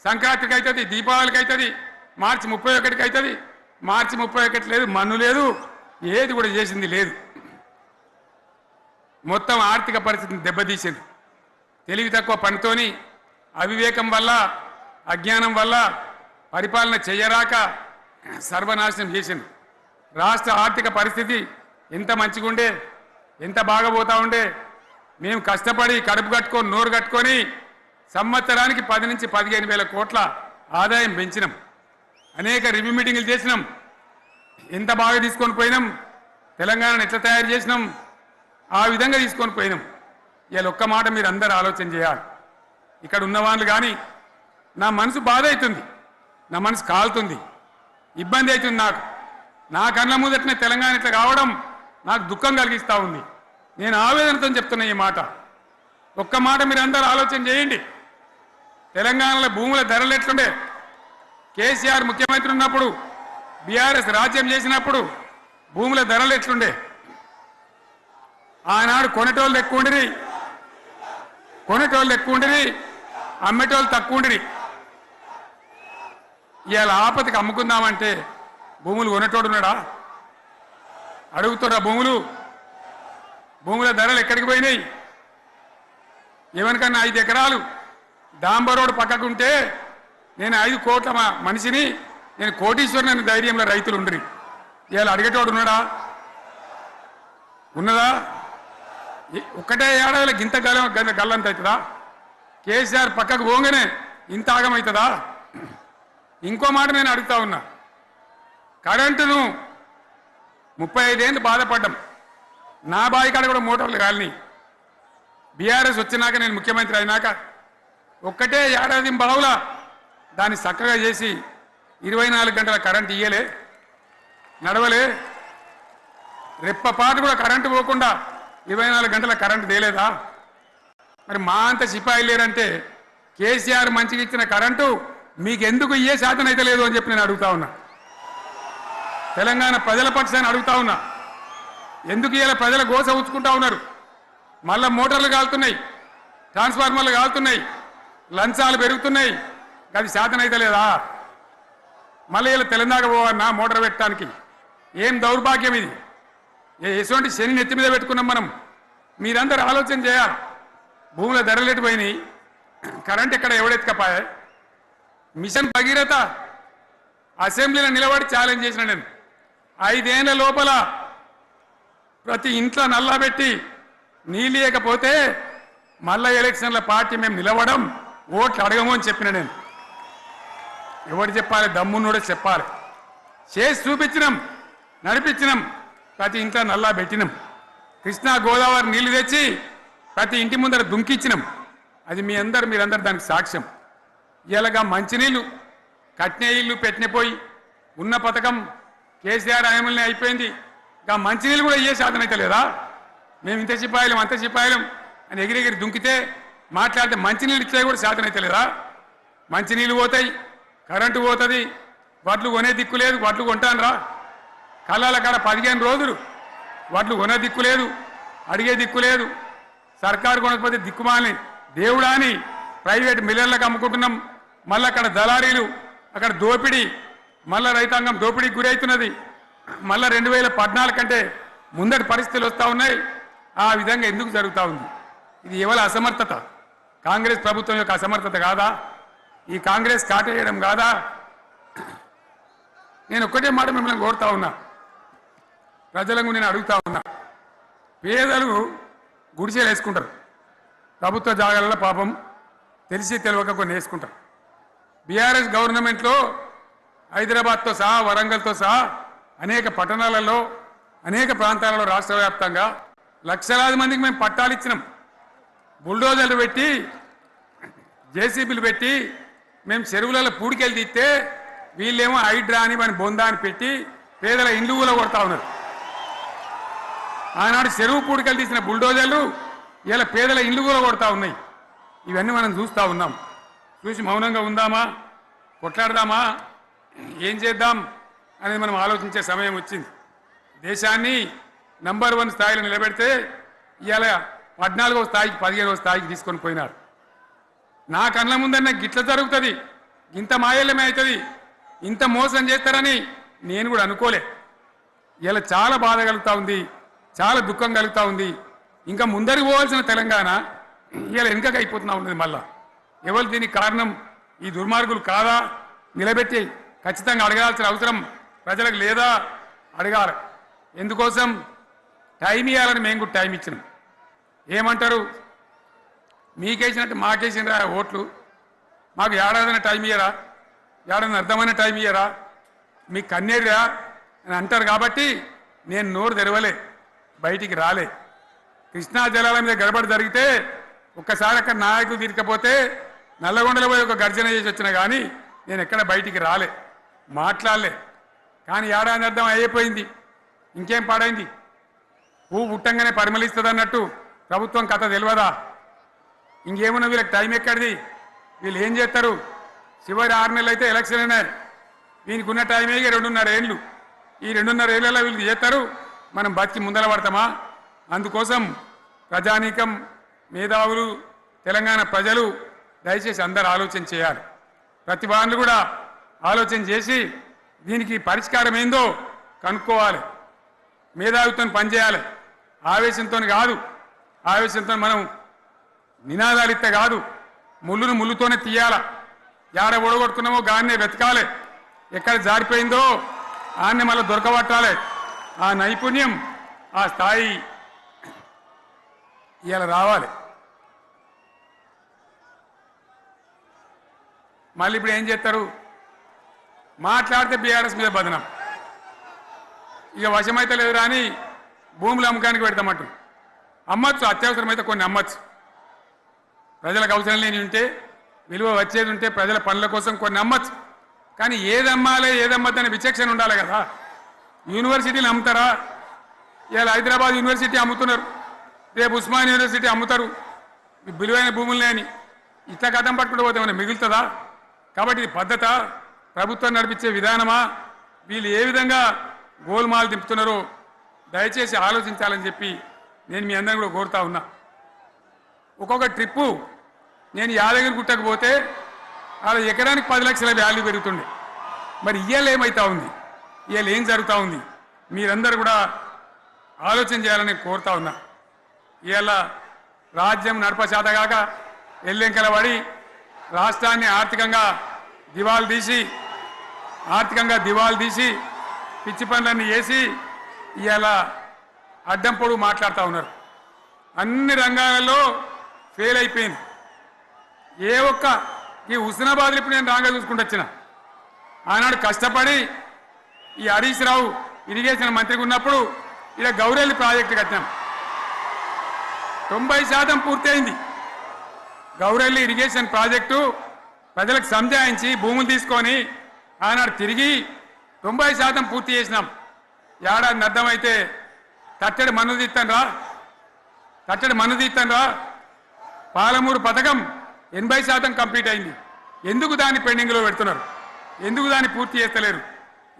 సంక్రాంతికి అవుతుంది, దీపావళికి అవుతుంది, మార్చి 31కి అవుతుంది. మార్చి 31 లేదు, మన్ను లేదు, ఏది కూడా చేసింది లేదు. మొత్తం ఆర్థిక పరిస్థితిని దెబ్బతీసింది. తెలివి తక్కువ పనితోని, అవివేకం వల్ల, అజ్ఞానం వల్ల పరిపాలన చేయరాక సర్వనాశనం చేసింది. రాష్ట్ర ఆర్థిక పరిస్థితి ఎంత మంచిగా ఉండే, ఎంత బాగా పోతా ఉండే. మేము కష్టపడి కడుపు కట్టుకొని నోరు కట్టుకొని సంవత్సరానికి 10 నుంచి 15 వేల కోట్ల ఆదాయం పెంచినాం. అనేక రివ్యూ మీటింగులు చేసినాం. ఎంత బాగా తీసుకొని పోయినాం, తెలంగాణను ఎట్లా తయారు చేసినాం, ఆ విధంగా తీసుకొని పోయినాం. ఇవాళ ఒక్క మాట మీరు అందరూ ఆలోచన చేయాలి. ఇక్కడ ఉన్న వాళ్ళు కానీ, నా మనసు బాధ అవుతుంది, నా మనసు కాలుతుంది, ఇబ్బంది అవుతుంది. నా కళ్ళ ముందటనే తెలంగాణ ఇట్లా కావడం నాకు దుఃఖం కలిగిస్తూ ఉంది. నేను ఆవేదనతో చెప్తున్నా ఈ మాట. ఒక్క మాట మీరు అందరూ ఆలోచన చేయండి. తెలంగాణలో భూముల ధరలు ఎట్లుండే? కేసీఆర్ ముఖ్యమంత్రి ఉన్నప్పుడు, బీఆర్ఎస్ రాజ్యం చేసినప్పుడు భూముల ధరలు ఎట్లుండే? ఆనాడు కొనేటోళ్ళు ఎక్కువ ఉండిరి, అమ్మేటోళ్ళు తక్కువ ఉండిరి. ఇవాళ ఆపదకి అమ్ముకుందామంటే భూములు కొనేటోడున్నాడా? అడుగుతున్నా భూముల ధరలు ఎక్కడికి పోయినాయి? ఎవరికన్నా 5 ఎకరాలు డాంబర్ రోడ్ పక్కకుంటే నేను 5 కోట్ల మనిషిని, నేను కోటీశ్వరుని ధైర్యంలో రైతులు ఉండరు. ఇవాళ అడిగేటోడు ఉన్నాడా? ఉన్నదా? ఒక్కటే ఏడాదిలో గింత గల్లంత అవుతుందా? కేసీఆర్ పక్కకు పోగానే ఇంత ఆగమవుతుందా? ఇంకో మాట నేను అడుగుతా ఉన్నా. కరెంటును 35 ఏళ్ళు బాధపడ్డాం. నా బావి కాడ కూడా మోటార్లు కాలినాయి. బీఆర్ఎస్ వచ్చినాక, నేను ముఖ్యమంత్రి అయినాక ఒక్కటే ఏడాది బావులా దాన్ని చక్కగా చేసి 24 గంటల కరెంటు ఇయ్యలే, నడవలే. రెప్పపాటు కూడా కరెంటు పోకుండా 24 గంటల కరెంటు తేలేదా? మరి మా అంత సిపాయిలు లేరంటే కేసీఆర్ మంచిగా ఇచ్చిన కరెంటు మీకెందుకు ఇయ్యే శాతం అయితే లేదు అని చెప్పి నేను అడుగుతా ఉన్నా. తెలంగాణ ప్రజల పక్షాన్ని అడుగుతా ఉన్నా. ఎందుకు ఇలా ప్రజల గోస ఉంచుకుంటా ఉన్నారు? మళ్ళా మోటార్లు కాలుతున్నాయి, ట్రాన్స్ఫార్మర్లు కాలుతున్నాయి, లంచాలు పెరుగుతున్నాయి. అది శాతం అయితే లేదా? మళ్ళీ ఇలా తెలంగాణ పోవన్నా మోటార్ పెట్టడానికి? ఏం దౌర్భాగ్యం ఇది! ఎటువంటి శని నెత్తి మీద పెట్టుకున్నాం మనం. మీరందరూ ఆలోచన చేయాలి. భూముల ధరలు ఎటుపోయినాయి, కరెంట్ ఎక్కడ ఎవడెత్తుకపోయా? మిషన్ భగీరథ అసెంబ్లీలో నిలబడి ఛాలెంజ్ చేసిన నేను. 5 ఏళ్ల లోపల ప్రతి ఇంట్లో నల్లా పెట్టి నీళ్ళేయకపోతే మళ్ళా ఎలక్షన్ల పార్టీ మేము నిలవడం, ఓట్లు అడగము అని చెప్పిన నేను. ఎవరు చెప్పాలి? దమ్మున్నోడే చెప్పాలి. చేసి చూపించినాం, నడిపించినాం. ప్రతి ఇంట్లో నల్లా పెట్టినాం. కృష్ణా గోదావరి నీళ్లు తెచ్చి ప్రతి ఇంటి ముందర దుంకిచ్చినాం. అది మీరందరూ దానికి సాక్ష్యం. ఇలాగా మంచినీళ్ళు కట్నే ఇల్లు పెట్టినపోయి ఉన్న పథకం కేసీఆర్ ఆయమల్ని అయిపోయింది. ఇంకా మంచినీళ్ళు కూడా ఇయ్యే శాతం అయితే లేదా? మేము ఇంత సిపాయిలం అంత సిపాయిలం అని ఎగిరెగిరి దుంకితే మాట్లాడితే మంచినీళ్ళు ఇచ్చే కూడా శాతం అయితే లేదా? మంచినీళ్ళు పోతాయి, కరెంటు పోతుంది, వడ్లు కొనే దిక్కు లేదు. వడ్లు కొంటాను రా, కళ్ళాల కాడ 15 రోజులు వడ్లు కొనే దిక్కు లేదు, అడిగే దిక్కు లేదు. సర్కారు కొనకపోతే దిక్కుమాలని దేవుడా అని ప్రైవేట్ మిల్లర్లకు అమ్ముకుంటున్నాం. మళ్ళీ అక్కడ దళారీలు, అక్కడ దోపిడీ, మళ్ళీ రైతాంగం దోపిడీకి గురవుతున్నది. మళ్ళీ 2014 కంటే ముందటి పరిస్థితులు వస్తూ ఉన్నాయి. ఆ విధంగా ఎందుకు జరుగుతూ ఉంది? ఇది ఎవరి అసమర్థత? కాంగ్రెస్ ప్రభుత్వం యొక్క అసమర్థత కాదా? ఈ కాంగ్రెస్ కాటేయడం కాదా? నేను ఒక్కటే మాట మిమ్మల్ని కోరుతా ఉన్నా, ప్రజలకు నేను అడుగుతా ఉన్నా. పేదలు గుడిసెలు వేసుకుంటారు, ప్రభుత్వ జాగాలలో పాపం తెలిసి తెలియక కొన్ని వేసుకుంటారు. బీఆర్ఎస్ గవర్నమెంట్లో హైదరాబాద్తో సహా, వరంగల్తో సహా అనేక పట్టణాలలో, అనేక ప్రాంతాలలో రాష్ట్ర వ్యాప్తంగా లక్షలాది మందికి మేము పట్టాలు ఇచ్చినాం. బుల్డోజర్లు పెట్టి, జేసీబీలు పెట్టి మేము చెరువులలో పూడికెళ్ళి తీస్తే వీళ్ళేమో హైడ్రా అని మన బొందా అని పెట్టి పేదల ఇండ్లు కూడా కొడతా ఉన్నారు. ఆనాడు చెరువు పూడికెళ్ళి తీసిన బుల్డోజర్లు ఇలా పేదల ఇండ్లు కూడా కొడతా ఉన్నాయి. ఇవన్నీ మనం చూస్తూ ఉన్నాం. చూసి మౌనంగా ఉందామా, కొట్లాడదామా, ఏం చేద్దాం అనేది మనం ఆలోచించే సమయం వచ్చింది. దేశాన్ని నంబర్ 1 స్థాయిలో నిలబెడితే ఇవాళ 14వ స్థాయికి 15వ స్థాయికి తీసుకొని పోయినారు. నా కళ్ళ ముందన్న గిట్ల జరుగుతుంది, ఇంత మాయల్యమే అవుతుంది, ఇంత మోసం చేస్తారని నేను కూడా అనుకోలే. ఇలా చాలా బాధ కలుగుతూ ఉంది, చాలా దుఃఖం కలుగుతూ ఉంది. ఇంకా ముందరికి పోవాల్సిన తెలంగాణ ఇలా వెనుకకి అయిపోతున్నా ఉన్నది. మళ్ళా ఎవరు దీనికి కారణం? ఈ దుర్మార్గులు కాదా? నిలబెట్టి ఖచ్చితంగా అడగాల్సిన అవసరం ప్రజలకు లేదా? అడగాలి. ఎందుకోసం? టైం ఇవ్వాలని మేము కూడా టైం ఇచ్చినాం. ఏమంటారు? మీకేసినట్టు మాకేసిన ఓట్లు, మాకు ఏడాదైనా టైం ఇయ్యరా? ఏడాది అర్థమైన టైం ఇయ్యరా? మీకు కన్నేరురా అని అంటారు. కాబట్టి నేను నోరు తెరవలే, బయటికి రాలే. కృష్ణా జలాల మీద గడబడి జరిగితే ఒక్కసారి అక్కడ నాయకులు తీరకపోతే నల్లగొండలో పోయి ఒక గర్జన చేసి వచ్చినా కానీ నేను ఎక్కడ బయటికి రాలే, మాట్లాడలే. కానీ ఏడాది అర్థం అయిపోయింది, ఇంకేం పాడైంది? పువ్వు పుట్టంగానే పరిమళిస్తుంది అన్నట్టు ప్రభుత్వం కథ తెలియదా? ఇంకేమున్నా వీళ్ళకి టైం ఎక్కడిది? వీళ్ళు ఏం చేస్తారు? చివరి 6 నెలలు అయితే ఎలక్షన్ అయినాయి. వీనికి ఉన్న టైం 2.5 ఏళ్ళు. ఈ 2.5 ఏళ్ళలో వీళ్ళు చేస్తారు, మనం బతికి ముందర పడతామా? అందుకోసం ప్రజానీకం, మేధావులు, తెలంగాణ ప్రజలు దయచేసి అందరూ ఆలోచన చేయాలి. ప్రతి వాళ్ళు కూడా ఆలోచన చేసి దీనికి పరిష్కారం ఏందో కనుక్కోవాలి. మేధావితో పనిచేయాలి, ఆవేశంతో కాదు. ఆవేశంతో మనం నినాదాలు ఇస్తే కాదు, ముళ్ళును ముళ్ళుతోనే తీయాల. యాడ ఓడగొట్టుకున్నామో గాన్నే వెతకాలి, ఎక్కడ జారిపోయిందో ఆన్నే మళ్ళీ దొరకబట్టాలి. ఆ నైపుణ్యం, ఆ స్థాయి ఇవాళ రావాలి. మళ్ళీ ఇప్పుడు ఏం చేస్తారు? మాట్లాడితే బీఆర్ఎస్ మీద బదనం. ఇక వశమైతే లేదు రాని భూములు అమ్మకానికి పెడతామంటు. అమ్మచ్చు, అత్యవసరమైతే కొన్ని అమ్మచ్చు. ప్రజలకు అవసరం లేని ఉంటే, విలువ వచ్చేది ఉంటే, ప్రజల పనుల కోసం కొన్ని అమ్మచ్చు. కానీ ఏదమ్మాలి ఏదమ్మద్దని విచక్షణ ఉండాలి కదా. యూనివర్సిటీలు అమ్ముతారా? ఇవాళ హైదరాబాద్ యూనివర్సిటీ అమ్ముతున్నారు, రేపు ఉస్మాన్ యూనివర్సిటీ అమ్ముతారు. విలువైన భూములు లేని ఇట్లా కథం పట్టుకుంటూ పోతే ఏమైనా మిగులుతుందా? కాబట్టి ఇది పద్ధత, ప్రభుత్వం నడిపించే విధానమా? వీళ్ళు ఏ విధంగా గోల్మాలు దింపుతున్నారో దయచేసి ఆలోచించాలని చెప్పి నేను మీ అందరిని కూడా కోరుతా ఉన్నా. ఒక్కొక్క ట్రిప్పు నేను యాదగిరి గుట్టకు పోతే అలా ఎకరానికి 10 లక్షల వాల్యూ పెరుగుతుండే. మరి ఇవాళ ఏమవుతా ఉంది? ఇవాళ ఏం జరుగుతూ ఉంది? మీరందరూ కూడా ఆలోచన చేయాలని కోరుతా ఉన్నా. ఇవాళ రాజ్యం నడపశాతగాక ఎల్లెంకల పడి రాష్ట్రాన్ని ఆర్థికంగా దివాలు తీసి పిచ్చి పనులన్నీ వేసి ఇవాళ అడ్డం పొడుగు మాట్లాడుతూ ఉన్నారు. అన్ని రంగాలలో ఫెయిల్ అయిపోయింది. ఏ ఒక్క ఈ హుస్నాబాద్లో ఇప్పుడు నేను రాగా చూసుకుంటూ వచ్చిన, ఆనాడు కష్టపడి ఈ హరీష్ రావు ఇరిగేషన్ మంత్రిగా ఉన్నప్పుడు ఇలా గౌరెల్లి ప్రాజెక్టు కట్టాం. 90% పూర్తయింది. గౌరెల్లి ఇరిగేషన్ ప్రాజెక్టు ప్రజలకు సంజాయించి భూములు తీసుకొని ఆనాడు తిరిగి 90% పూర్తి చేసినాం. ఏడాది అర్థమైతే తట్టడి మన్ను తీస్తాను రా. పాలమూరు పథకం 80% కంప్లీట్ అయింది. ఎందుకు దాన్ని పెండింగ్లో పెడుతున్నారు? ఎందుకు దాన్ని పూర్తి చేస్తలేరు?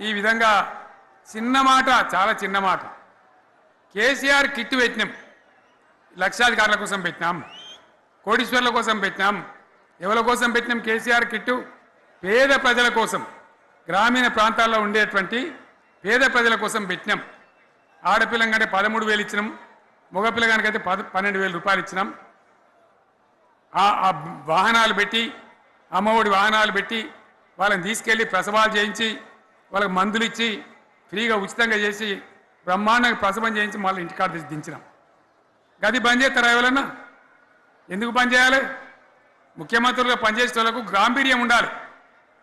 ఈ విధంగా చిన్న మాట, చాలా చిన్న మాట. కేసీఆర్ కిట్ పెట్టినాం, లక్షాధికారుల కోసం పెట్టినాం, కోటీశ్వర్ల కోసం పెట్టినాం. ఎవరి కోసం పెట్టినాం కేసీఆర్ కిట్టు? పేద ప్రజల కోసం, గ్రామీణ ప్రాంతాల్లో ఉండేటువంటి పేద ప్రజల కోసం పెట్టినాం. ఆడపిల్లంకంటే 13,000 ఇచ్చినాం, మగపిల్లగానికైతే 12,000 రూపాయలు ఇచ్చినాం. ఆ వాహనాలు పెట్టి, అమ్మఒడి వాహనాలు పెట్టి వాళ్ళని తీసుకెళ్ళి ప్రసవాలు చేయించి వాళ్ళకి మందులు ఇచ్చి ఫ్రీగా ఉచితంగా చేసి బ్రహ్మాండంగా ప్రసవం చేయించి మళ్ళీ ఇంటికాడ దించినాం. గది బంద్ చేస్తారా ఎవరన్నా? ఎందుకు బంద్ చేయాలి? ముఖ్యమంత్రులుగా పనిచేసే వాళ్ళకు గాంభీర్యం ఉండాలి,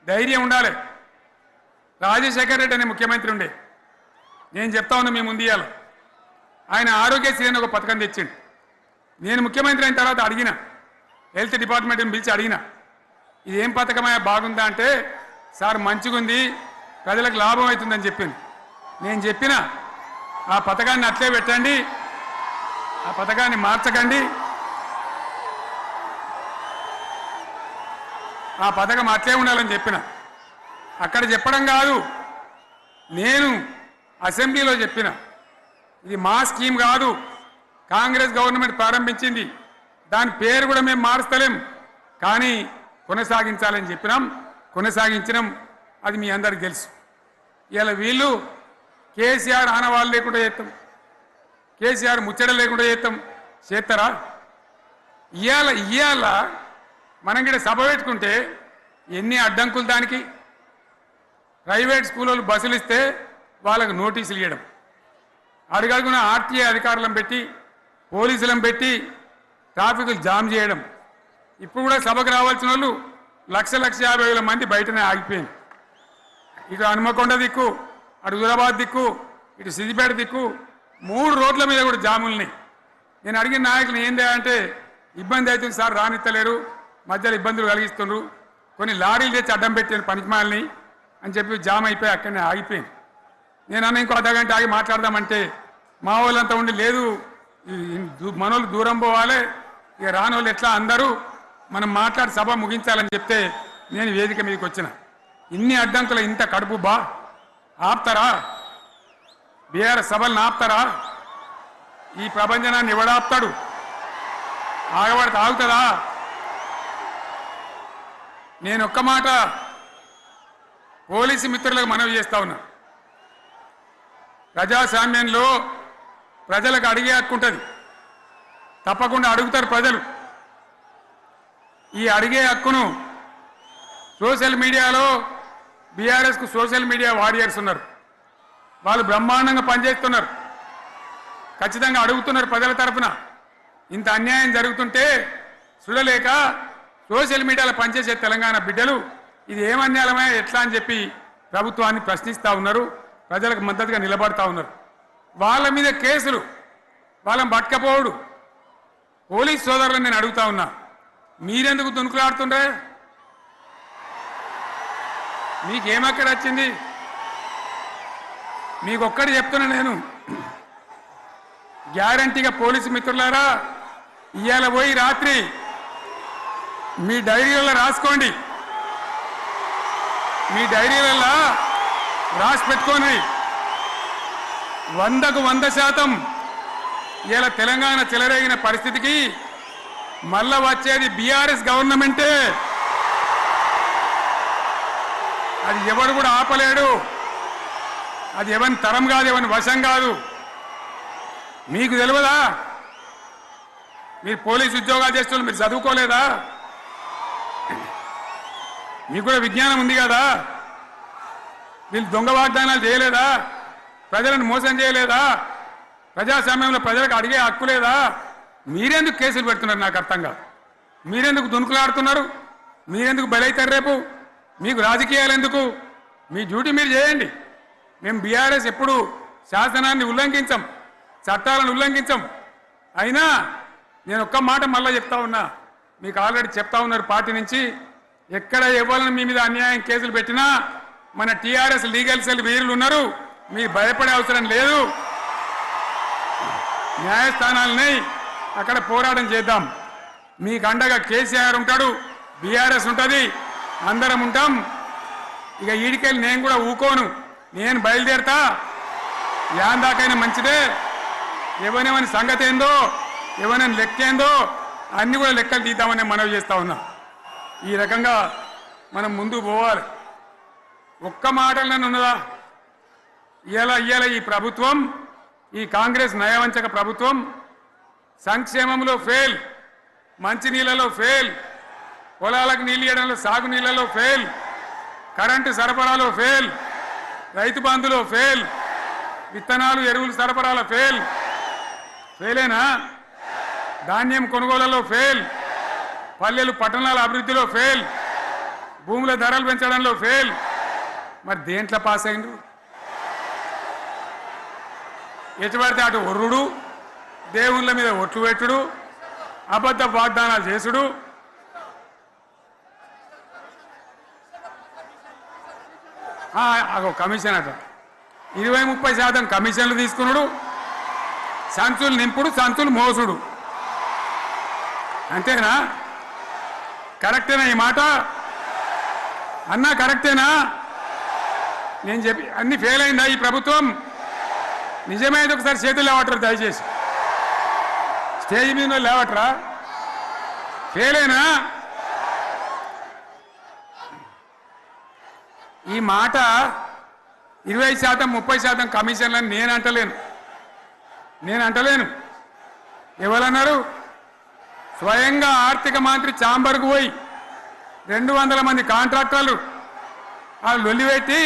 ధైర్యం ఉండాలి. రాజశేఖర్ రెడ్డి అనే ముఖ్యమంత్రి ఉండే, నేను చెప్తా ఉన్నా మీ ముందు ఇయ్యాలి. ఆయన ఆరోగ్యశ్రీ అని ఒక పథకం తెచ్చిండు. నేను ముఖ్యమంత్రి అయిన తర్వాత అడిగిన, హెల్త్ డిపార్ట్మెంట్ని పిలిచి అడిగిన, ఇదేం పథకమయ్యా బాగుందా అంటే, సార్ మంచిగుంది, ప్రజలకు లాభం అవుతుందని చెప్పింది. నేను చెప్పిన ఆ పథకాన్ని అట్లే పెట్టండి, ఆ పథకాన్ని మార్చకండి, ఆ పథకం అట్లే ఉండాలని చెప్పిన. అక్కడ చెప్పడం కాదు, నేను అసెంబ్లీలో చెప్పిన, ఇది మా స్కీమ్ కాదు, కాంగ్రెస్ గవర్నమెంట్ ప్రారంభించింది, దాని పేరు కూడా మేము మారుస్తలేం, కానీ కొనసాగించాలని చెప్పినాం, కొనసాగించినాం. అది మీ అందరికి తెలుసు. ఇలా వీళ్ళు కేసీఆర్ ఆనవాళ్ళు లేకుండా చేస్తాం, కేసీఆర్ ముచ్చట లేకుండా చేస్తారా? ఇవాళ మనం కూడా సభ పెట్టుకుంటే ఎన్ని అడ్డంకులు దానికి. ప్రైవేట్ స్కూళ్ళు బస్సులు ఇస్తే వాళ్ళకు నోటీసులు ఇవ్వడం, అడుగడుగున ఆర్టీఏ అధికారులను పెట్టి పోలీసులను పెట్టి ట్రాఫిక్లు జామ్ చేయడం. ఇప్పుడు కూడా సభకు రావాల్సిన వాళ్ళు 1,50,000 మంది బయటనే ఆగిపోయింది. ఇటు హనుమకొండ దిక్కు, అటు హుజరాబాద్ దిక్కు, ఇటు సిద్దిపేట దిక్కు 3 రోడ్ల మీద కూడా జాములున్నాయి. నేను అడిగిన నాయకులు ఏంది అంటే, ఇబ్బంది అవుతుంది సార్, రానిత్తలేరు, మధ్యలో ఇబ్బందులు కలిగిస్తున్నారు. కొన్ని లారీలు తెచ్చి అడ్డం పెట్టాను పనికిమాలని అని చెప్పి జామ్ అయిపోయి అక్కడనే ఆగిపోయింది. నేను అన్న ఇంకో అర్ధగంట ఆగి మాట్లాడదామంటే మా వాళ్ళంతా ఉండి లేదు మనోళ్ళు దూరం పోవాలి, ఇక రానోళ్ళు ఎట్లా అందరూ మనం మాట్లాడి సభ ముగించాలని చెప్తే నేను వేదిక మీదకి వచ్చిన. ఇన్ని అడ్డంకులు ఇంత కడుపు ఆపుతారా? బీఆర్ఎస్ సభలను ఆపుతారా? ఈ ప్రపంచనాన్ని ఎవడాపుతాడు? ఆగబడితే ఆగుతుందా? నేను ఒక్క మాట పోలీసు మిత్రులకు మనవి చేస్తా ఉన్నా. ప్రజాస్వామ్యంలో ప్రజలకు అడిగే హక్కు ఉంటుంది, తప్పకుండా అడుగుతారు ప్రజలు. ఈ అడిగే హక్కును సోషల్ మీడియాలో బీఆర్ఎస్కు సోషల్ మీడియా వారియర్స్ ఉన్నారు, వాళ్ళు బ్రహ్మాండంగా పనిచేస్తున్నారు, ఖచ్చితంగా అడుగుతున్నారు ప్రజల తరఫున. ఇంత అన్యాయం జరుగుతుంటే చూడలేక సోషల్ మీడియాలో పనిచేసే తెలంగాణ బిడ్డలు ఇది ఏమన్యాయమే ఎట్లా అని చెప్పి ప్రభుత్వాన్ని ప్రశ్నిస్తూ ఉన్నారు, ప్రజలకు మద్దతుగా నిలబడతా ఉన్నారు. వాళ్ళ మీద కేసులు, వాళ్ళని పట్టుకపోవడు. పోలీస్ సోదరులను నేను అడుగుతా ఉన్నా, మీరెందుకు దునుకులాడుతుండ్రే? మీకేమక్కడ వచ్చింది? మీకొక్కటి చెప్తున్నా నేను, గ్యారంటీగా పోలీసు మిత్రులారా, ఇవాళ పోయి రాత్రి మీ డైరీలలో రాసుకోండి, మీ డైరీలలో రాసి పెట్టుకోండి. 100కు 100% ఇలా తెలంగాణ చెలరేగిన పరిస్థితికి మళ్ళా వచ్చేది బీఆర్ఎస్ గవర్నమెంటే. అది ఎవరు కూడా ఆపలేడు. అది ఎవరి తరం కాదు, ఎవరి వశం కాదు. మీకు తెలియదా? మీరు పోలీసు ఉద్యోగాలు చేస్తున్నారు, మీరు చదువుకోలేదా? మీకు కూడా విజ్ఞానం ఉంది కదా? వీళ్ళు దొంగ వాగ్దానాలు చేయలేదా? ప్రజలను మోసం చేయలేదా? ప్రజాస్వామ్యంలో ప్రజలకు అడిగే హక్కు లేదా? మీరెందుకు కేసులు పెడుతున్నారు? నాకు అర్థం కాదు. మీరెందుకు దునుకులాడుతున్నారు? మీరెందుకు బలైతారు? రేపు మీకు రాజకీయాలు ఎందుకు? మీ డ్యూటీ మీరు చేయండి. మేము బీఆర్ఎస్ ఎప్పుడు శాసనాన్ని ఉల్లంఘించం, చట్టాలను ఉల్లంఘించం. అయినా నేను ఒక్క మాట మళ్ళీ చెప్తా ఉన్నా, మీకు ఆల్రెడీ చెప్తా ఉన్నారు పార్టీ నుంచి, ఎక్కడ ఎవరిని మీ మీద అన్యాయం కేసులు పెట్టినా మన టీఆర్ఎస్ లీగల్ సెల్ వీరులు ఉన్నారు, మీరు భయపడే అవసరం లేదు. న్యాయస్థానాలని అక్కడ పోరాటం చేద్దాం. మీకు అండగా కేసీఆర్ ఉంటాడు, బీఆర్ఎస్ ఉంటుంది, అందరం ఉంటాం. ఇక ఈడికెళ్ళి నేను కూడా ఊకోను, నేను బయలుదేరతా. యాందాకైనా మంచిదే. ఎవరెవరి సంగతి ఏందో, ఎవరైనా లెక్కేందో అన్ని కూడా లెక్కలు తీద్దామని మనవి చేస్తా ఉన్నా. ఈ రకంగా మనం ముందుకు పోవాలి. ఒక్క మాటలను ఉన్నదా? ఇవాళ ఈ ప్రభుత్వం, ఈ కాంగ్రెస్ నయవంచక ప్రభుత్వం సంక్షేమంలో ఫెయిల్, మంచినీళ్ళలో ఫెయిల్, పొలాలకు నీళ్ళు ఇవ్వడంలో సాగునీళ్ళలో ఫెయిల్, కరెంటు సరఫరాలో ఫెయిల్, రైతు బంధులో ఫెయిల్, విత్తనాలు ఎరువులు సరఫరాలో ఫెయిలేనా? ధాన్యం కొనుగోలులో ఫెయిల్, పల్లెలు పట్టణాల అభివృద్ధిలో ఫెయిల్, భూముల ధరలు పెంచడంలో ఫెయిల్. మరి దేంట్లో పాస్ అయిండు? ఎటు పడితే అటు ఒర్రుడు, దేవుళ్ళ మీద ఒట్లు పెట్టుడు, అబద్ధ వాగ్దానాలు చేసుడు. అగో కమిషన్ అట 20-30% కమిషన్లు తీసుకున్నాడు, సంచులు నింపుడు, సంచులు మోసుడు. అంతేనా? కరెక్టేనా ఈ మాట? అన్నా కరెక్టేనా? నేను చెప్పి అన్ని ఫెయిల్ అయిందా ఈ ప్రభుత్వం? నిజమైతే ఒకసారి చేతులు లేవట్రా దయచేసి. స్టేజ్ మీద లేవట్రా? ఫెయిలేనా? ఈ మాట 20% 30% కమిషన్లని నేను అంటలేను. ఎవరన్నారు? స్వయంగా ఆర్థిక మంత్రి చాంబర్కు పోయి 200 మంది కాంట్రాక్టర్లు వాళ్ళు లొల్లిపెట్టి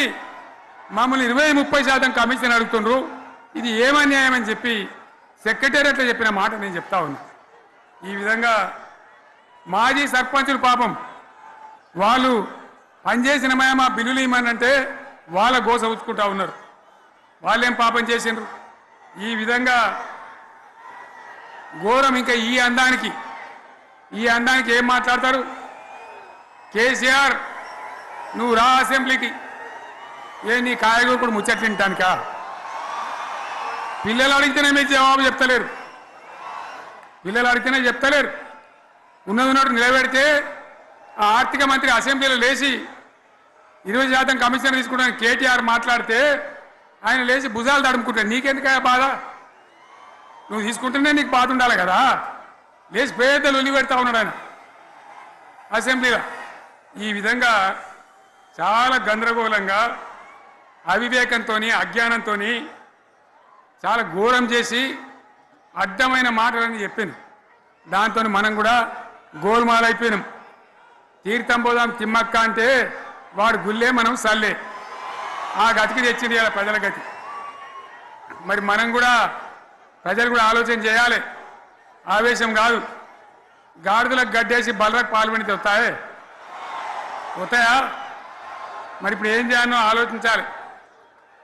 మమ్మల్ని 20-30% కమిషన్ అడుగుతుండ్రు, ఇది ఏమన్యాయం అని చెప్పి సెక్రటేరియట్లో చెప్పిన మాట నేను చెప్తా ఉన్నా. ఈ విధంగా మాజీ సర్పంచులు పాపం వాళ్ళు పనిచేసిన మా బిల్లులు ఇవ్వమంటే వాళ్ళ గోస ఉంచుకుంటా ఉన్నారు. వాళ్ళేం పాపం చేసిండ్రు? ఈ విధంగా ఘోరం. ఇంకా ఈ అందానికి ఏం మాట్లాడతారు? కేసీఆర్ నువ్వు రా అసెంబ్లీకి. ఏ నీ కాయగూరు ముచ్చట్లు తింటానికా? పిల్లలు అడిగితేనే మీరు జవాబు చెప్తలేరు. పిల్లలు అడిగితేనే చెప్తలేరు. ఉన్నది ఉన్నట్టు నిలబెడితే ఆ ఆర్థిక మంత్రి అసెంబ్లీలో లేచి 20% కమిషన్ తీసుకుంటాను కేటీఆర్ మాట్లాడితే ఆయన లేచి భుజాలు తడుముకుంటాడు. నీకెందుకయ్యా బాధ? నువ్వు తీసుకుంటేనే నీకు బాధ ఉండాలి కదా. లేచి పేదలు ఉల్లి పెడతా ఉన్నాడు ఆయన అసెంబ్లీలో. ఈ విధంగా చాలా గందరగోళంగా అవివేకంతో అజ్ఞానంతో చాలా ఘోరం చేసి అడ్డమైన మాటలని చెప్పింది. దాంతో మనం కూడా గోల్మాలైపోయినాం. తీర్థం పోదాం తిమ్మక్క అంటే వాడు గుల్లే మనం సల్లే. ఆ గతికి తెచ్చింది ఇలా ప్రజల గతి. మరి మనం కూడా ప్రజలు కూడా ఆలోచన చేయాలి. ఆవేశం కాదు. గాడిదలకు గడ్డేసి బలరకు పాల్పడితే వస్తాయా? మరి ఇప్పుడు ఏం చేయాలో ఆలోచించాలి.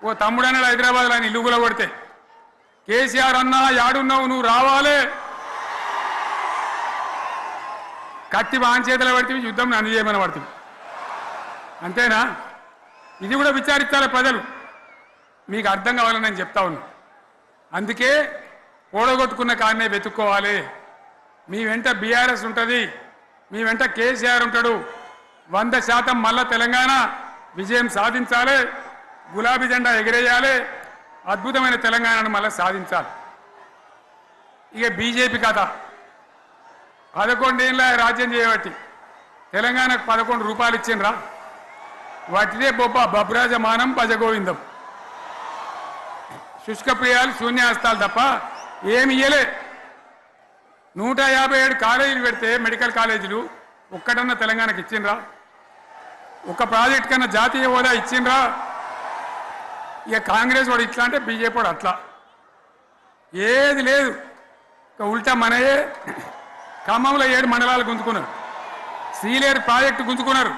ఓ తమ్ముడు అన్నాడు హైదరాబాద్లో, ఆయన ఇల్లు కూడా కొడితే, కేసీఆర్ అన్నా యాడున్నావు నువ్వు రావాలి, కత్తి వాంచేతలు పడితే యుద్ధం నన్ను చేయమని పడుతుంది. అంతేనా? ఇది కూడా విచారించాలి ప్రజలు. మీకు అర్థం కావాలని నేను చెప్తా ఉన్నా. అందుకే ఓడగొట్టుకున్న కారణే వెతుక్కోవాలి. మీ వెంట బీఆర్ఎస్ ఉంటుంది, మీ వెంట కేసీఆర్ ఉంటాడు. 100% మళ్ళా తెలంగాణ విజయం సాధించాలి, గులాబీ జెండా ఎగిరేయాలి, అద్భుతమైన తెలంగాణను మళ్ళీ సాధించాలి. ఇక బీజేపీ కథ 11 ఏళ్ళ రాజ్యం చేయబట్టి తెలంగాణకు 11 రూపాయలు ఇచ్చిండ్రా? వాటిదే బబ్రాజమానం భజగోవిందం. శుష్కప్రియాలు శూన్యాస్తాలు తప్ప ఏమి ఇయ్యలే. 157 కాలేజీలు పెడితే మెడికల్ కాలేజీలు ఒక్కటన్నా తెలంగాణకి ఇచ్చిండ్రా? ఒక్క ప్రాజెక్ట్ కన్నా జాతీయ హోదా ఇచ్చిండ్రా? ఇక కాంగ్రెస్ వాడు ఇట్లా అంటే బీజేపీ వాడు అట్లా. ఏది లేదు. ఇక ఉల్టా మనయే ఖమ్మంలో 7 మండలాలు గుంజుకున్నారు. సీలేరు ప్రాజెక్టు గుంజుకున్నారు.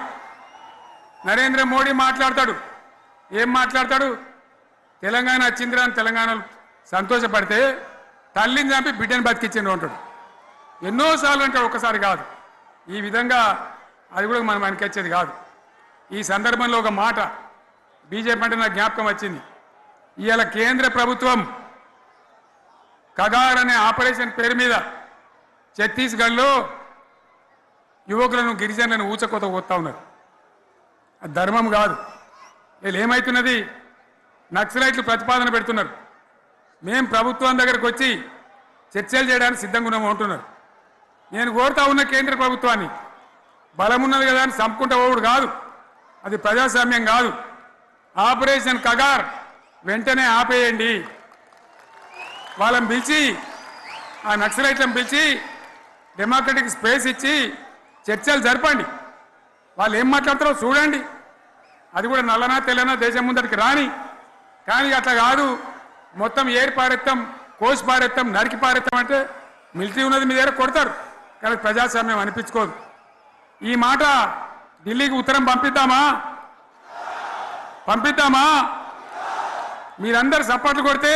నరేంద్ర మోడీ మాట్లాడతాడు. ఏం మాట్లాడతాడు? తెలంగాణ వచ్చిందిరా అని తెలంగాణలో సంతోషపడితే తల్లిని చంపి బిడ్డను బతికిచ్చిండ్రు అంటాడు. ఎన్నోసార్లు అంటాడు, ఒక్కసారి కాదు. ఈ విధంగా అది కూడా మనం అనిపించేది కాదు. ఈ సందర్భంలో ఒక మాట బీజేపీ అంటే నాకు జ్ఞాపకం వచ్చింది. ఇవాళ కేంద్ర ప్రభుత్వం కగార్ అనే ఆపరేషన్ పేరు మీద ఛత్తీస్గఢ్లో యువకులను గిరిజనులను ఊచకోత పోతా ఉన్నారు. అది ధర్మం కాదు. వీళ్ళు ఏమవుతున్నది? నక్సలైట్లు ప్రతిపాదన పెడుతున్నారు. మేము ప్రభుత్వం దగ్గరకు వచ్చి చర్చలు చేయడానికి సిద్ధంగా ఉన్నాము అంటున్నారు. నేను కోరుతా ఉన్న కేంద్ర ప్రభుత్వాన్ని, బలమున్నది కదా అని చంపుకుంటా పోవుడు కాదు, అది ప్రజాస్వామ్యం కాదు. ఆపరేషన్ కగార్ వెంటనే ఆపేయండి. వాళ్ళని పిలిచి, ఆ నక్సలైట్లను పిలిచి డెమోక్రటిక్ స్పేస్ ఇచ్చి చర్చలు జరపండి. వాళ్ళు ఏం మాట్లాడతారో చూడండి. అది కూడా నల్లనా తెల్లనా దేశం ముందరికి రాని. కానీ అట్లా కాదు, మొత్తం ఏరి పారెత్తాం, కోసి పారెత్తాం, నరికి పారెత్తాం అంటే మిలిటరీ ఉన్నది మీ దగ్గర కొడతారు. కానీ ప్రజాస్వామ్యం అనిపించుకోదు. ఈ మాట ఢిల్లీకి ఉత్తరం పంపిద్దామా? మీరందరూ సపోర్ట్లు కొడితే